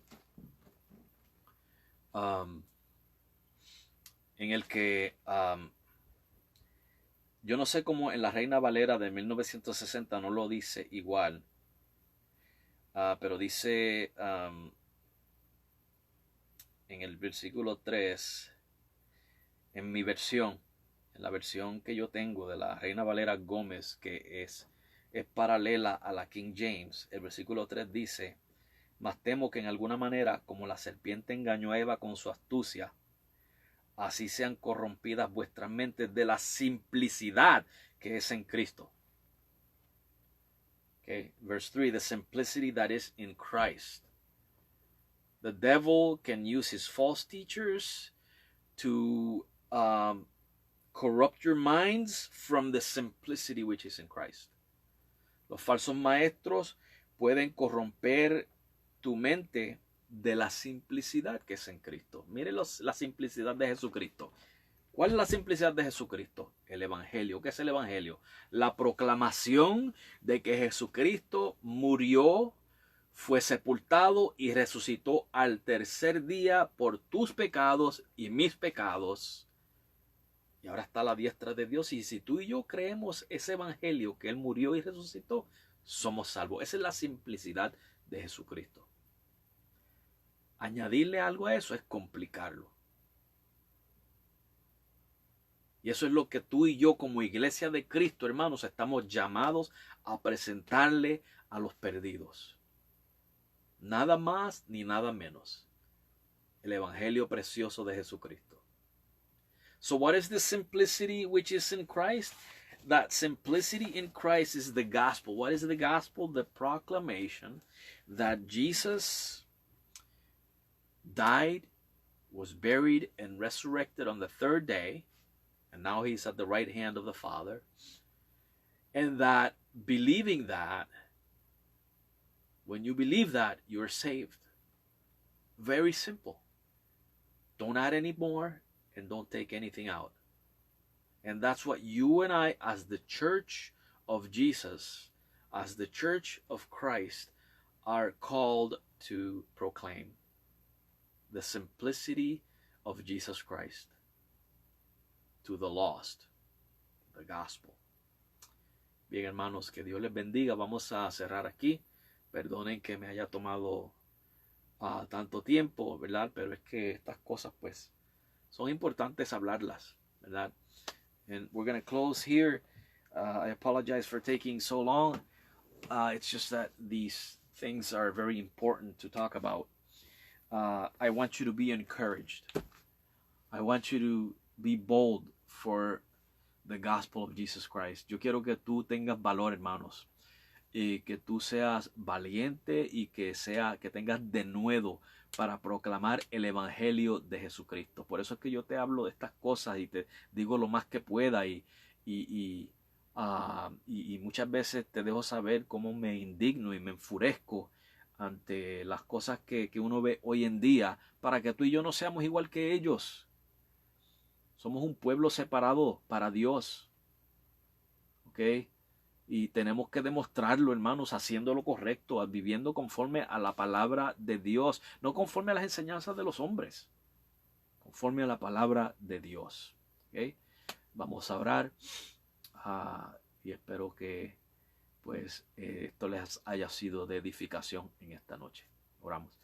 En el que yo no sé cómo en la Reina Valera de 1960 no lo dice igual, pero dice en el versículo 3, en mi versión, en la versión que yo tengo de la Reina Valera Gómez, que es paralela a la King James, el versículo 3 dice: mas temo que en alguna manera, como la serpiente engañó a Eva con su astucia, así sean corrompidas vuestras mentes de la simplicidad que es en Cristo. Okay, verse 3, the simplicity that is in Christ. The devil can use his false teachers to corrupt your minds from the simplicity which is in Christ. Los falsos maestros pueden corromper tu mente de la simplicidad que es en Cristo. Mire la simplicidad de Jesucristo. ¿Cuál es la simplicidad de Jesucristo? El Evangelio. ¿Qué es el Evangelio? La proclamación de que Jesucristo murió, fue sepultado y resucitó al tercer día por tus pecados y mis pecados. Y ahora está a la diestra de Dios. Y si tú y yo creemos ese evangelio, que Él murió y resucitó, somos salvos. Esa es la simplicidad de Jesucristo. Añadirle algo a eso es complicarlo. Y eso es lo que tú y yo como iglesia de Cristo, hermanos, estamos llamados a presentarle a los perdidos. Nada más ni nada menos. El evangelio precioso de Jesucristo. So what is the simplicity which is in Christ? That simplicity in Christ is the gospel. What is the gospel? The proclamation that Jesus died, was buried, and resurrected on the third day. And now he's at the right hand of the Father. And that believing that, when you believe that, you're saved. Very simple. Don't add any more and don't take anything out. And that's what you and I, as the church of Jesus, as the church of Christ, are called to proclaim. The simplicity of Jesus Christ to the lost. The gospel. Bien, hermanos, que Dios les bendiga. Vamos a cerrar aquí. Perdonen que me haya tomado tanto tiempo, ¿verdad? Pero es que estas cosas, pues, son importantes hablarlas, ¿verdad? And we're going to close here. I apologize for taking so long. It's just that these things are very important to talk about. I want you to be encouraged. I want you to be bold for the gospel of Jesus Christ. Yo quiero que tú tengas valor, hermanos. que tú seas valiente y que tengas denuedo para proclamar el evangelio de Jesucristo. Por eso es que yo te hablo de estas cosas y te digo lo más que pueda y, y, y muchas veces te dejo saber cómo me indigno y me enfurezco ante las cosas que uno ve hoy en día, para que tú y yo no seamos igual que ellos. Somos un pueblo separado para Dios, ¿ok? Y tenemos que demostrarlo, hermanos, haciendo lo correcto, viviendo conforme a la palabra de Dios, no conforme a las enseñanzas de los hombres, conforme a la palabra de Dios. ¿Okay? Vamos a orar y espero que pues esto les haya sido de edificación en esta noche. Oramos.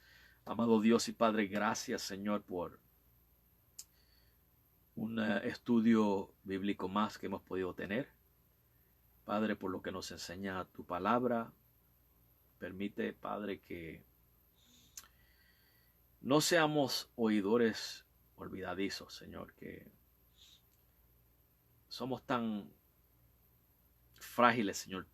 Amado Dios y Padre, gracias, Señor, por un estudio bíblico más que hemos podido tener. Padre, por lo que nos enseña tu palabra. Permite, Padre, que no seamos oidores olvidadizos, Señor, que somos tan frágiles, Señor,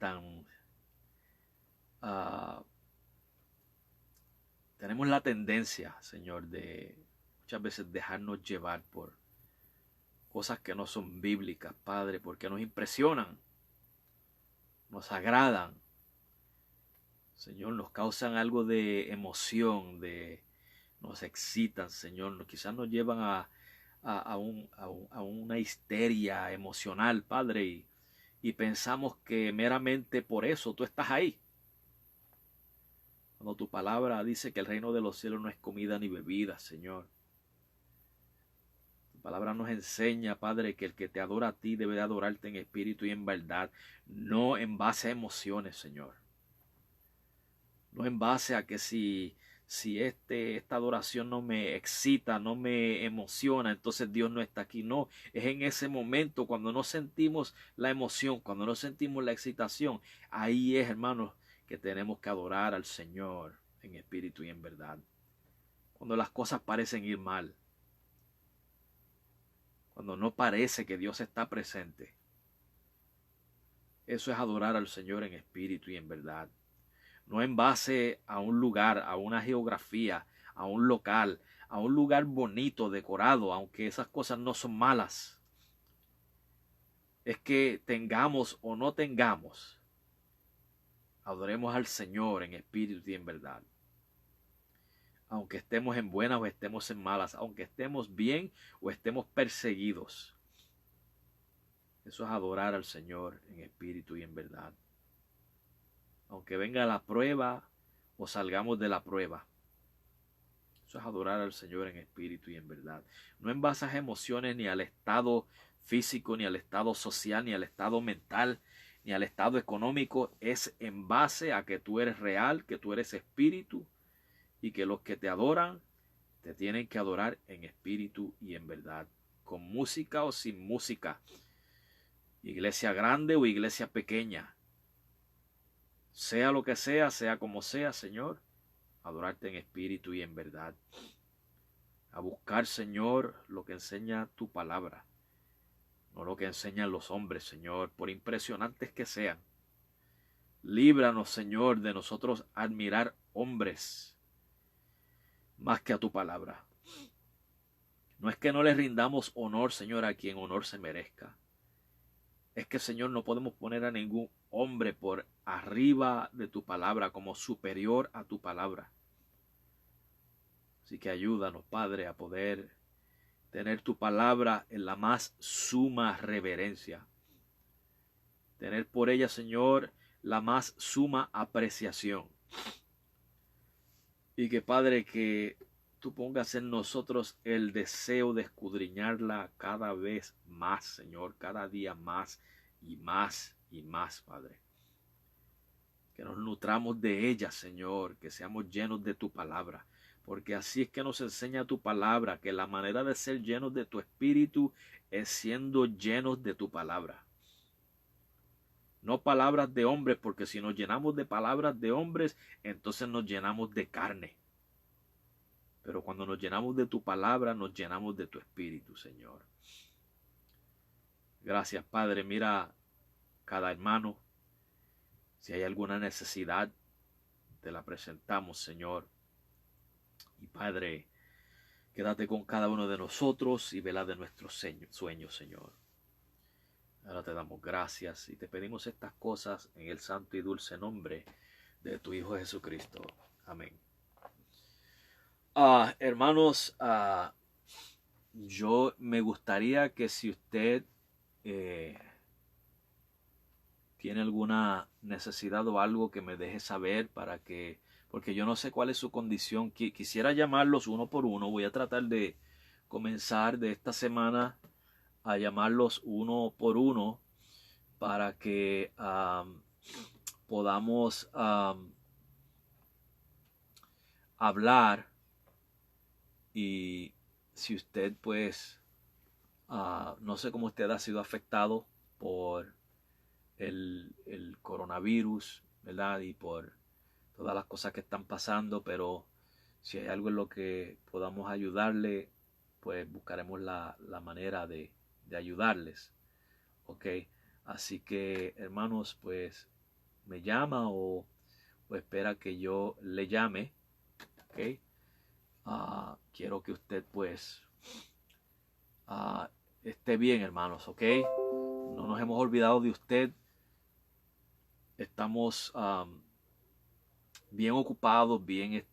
tenemos la tendencia, Señor, de muchas veces dejarnos llevar por cosas que no son bíblicas, Padre, porque nos impresionan, nos agradan, Señor, nos causan algo de emoción, nos excitan, Señor, quizás nos llevan a una histeria emocional, Padre, y pensamos que meramente por eso tú estás ahí. Cuando tu palabra dice que el reino de los cielos no es comida ni bebida, Señor. Tu palabra nos enseña, Padre, que el que te adora a ti debe de adorarte en espíritu y en verdad, no en base a emociones, Señor. No en base a que si esta adoración no me excita, no me emociona, entonces Dios no está aquí. No, es en ese momento cuando no sentimos la emoción, cuando no sentimos la excitación, ahí es, hermanos, que tenemos que adorar al Señor en espíritu y en verdad. Cuando las cosas parecen ir mal, cuando no parece que Dios está presente, eso es adorar al Señor en espíritu y en verdad. No en base a un lugar, a una geografía, a un local, a un lugar bonito, decorado, aunque esas cosas no son malas. Es que tengamos o no tengamos, adoremos al Señor en espíritu y en verdad. Aunque estemos en buenas o estemos en malas, aunque estemos bien o estemos perseguidos. Eso es adorar al Señor en espíritu y en verdad. Aunque venga la prueba o salgamos de la prueba. Eso es adorar al Señor en espíritu y en verdad. No en base a emociones, ni al estado físico, ni al estado social, ni al estado mental, ni al estado económico. Es en base a que tú eres real, que tú eres espíritu, y que los que te adoran te tienen que adorar en espíritu y en verdad. Con música o sin música. Iglesia grande o iglesia pequeña. Sea lo que sea como sea, Señor, adorarte en espíritu y en verdad. A buscar, Señor, lo que enseña tu palabra, no lo que enseñan los hombres, Señor, por impresionantes que sean. Líbranos, Señor, de nosotros admirar hombres más que a tu palabra. No es que no le rindamos honor, Señor, a quien honor se merezca. Es que, Señor, no podemos poner a ningún hombre por arriba de tu palabra, como superior a tu palabra. Así que ayúdanos, Padre, a poder tener tu palabra en la más suma reverencia. Tener por ella, Señor, la más suma apreciación. Y que, Padre, que tú pongas en nosotros el deseo de escudriñarla cada vez más, Señor, cada día más y más y más, Padre. Que nos nutramos de ella, Señor, que seamos llenos de tu palabra. Porque así es que nos enseña tu palabra, que la manera de ser llenos de tu espíritu es siendo llenos de tu palabra. No palabras de hombres, porque si nos llenamos de palabras de hombres, entonces nos llenamos de carne. Pero cuando nos llenamos de tu palabra, nos llenamos de tu espíritu, Señor. Gracias, Padre. Mira cada hermano. Si hay alguna necesidad, te la presentamos, Señor. Y Padre, quédate con cada uno de nosotros y vela de nuestros sueños, Señor. Ahora te damos gracias y te pedimos estas cosas en el santo y dulce nombre de tu Hijo Jesucristo. Amén. Hermanos, yo me gustaría que si usted tiene alguna necesidad o algo, que me deje saber porque yo no sé cuál es su condición. Quisiera llamarlos uno por uno. Voy a tratar de comenzar de esta semana a llamarlos uno por uno para que podamos hablar. Y si usted pues no sé cómo usted ha sido afectado por el coronavirus, ¿verdad? Y por todas las cosas que están pasando, pero si hay algo en lo que podamos ayudarle, pues buscaremos la manera de ayudarles. Ok, así que hermanos, pues me llama o espera que yo le llame. Ok, quiero que usted pues esté bien, hermanos. Ok, no nos hemos olvidado de usted. Estamos bien ocupados, bien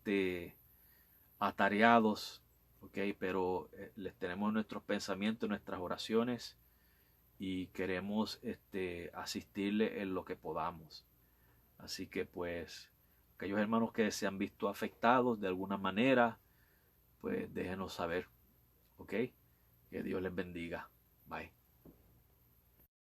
atareados, ok, pero les tenemos nuestros pensamientos, nuestras oraciones y queremos asistirle en lo que podamos. Así que pues aquellos hermanos que se han visto afectados de alguna manera, pues déjenos saber, ok, que Dios les bendiga. Bye.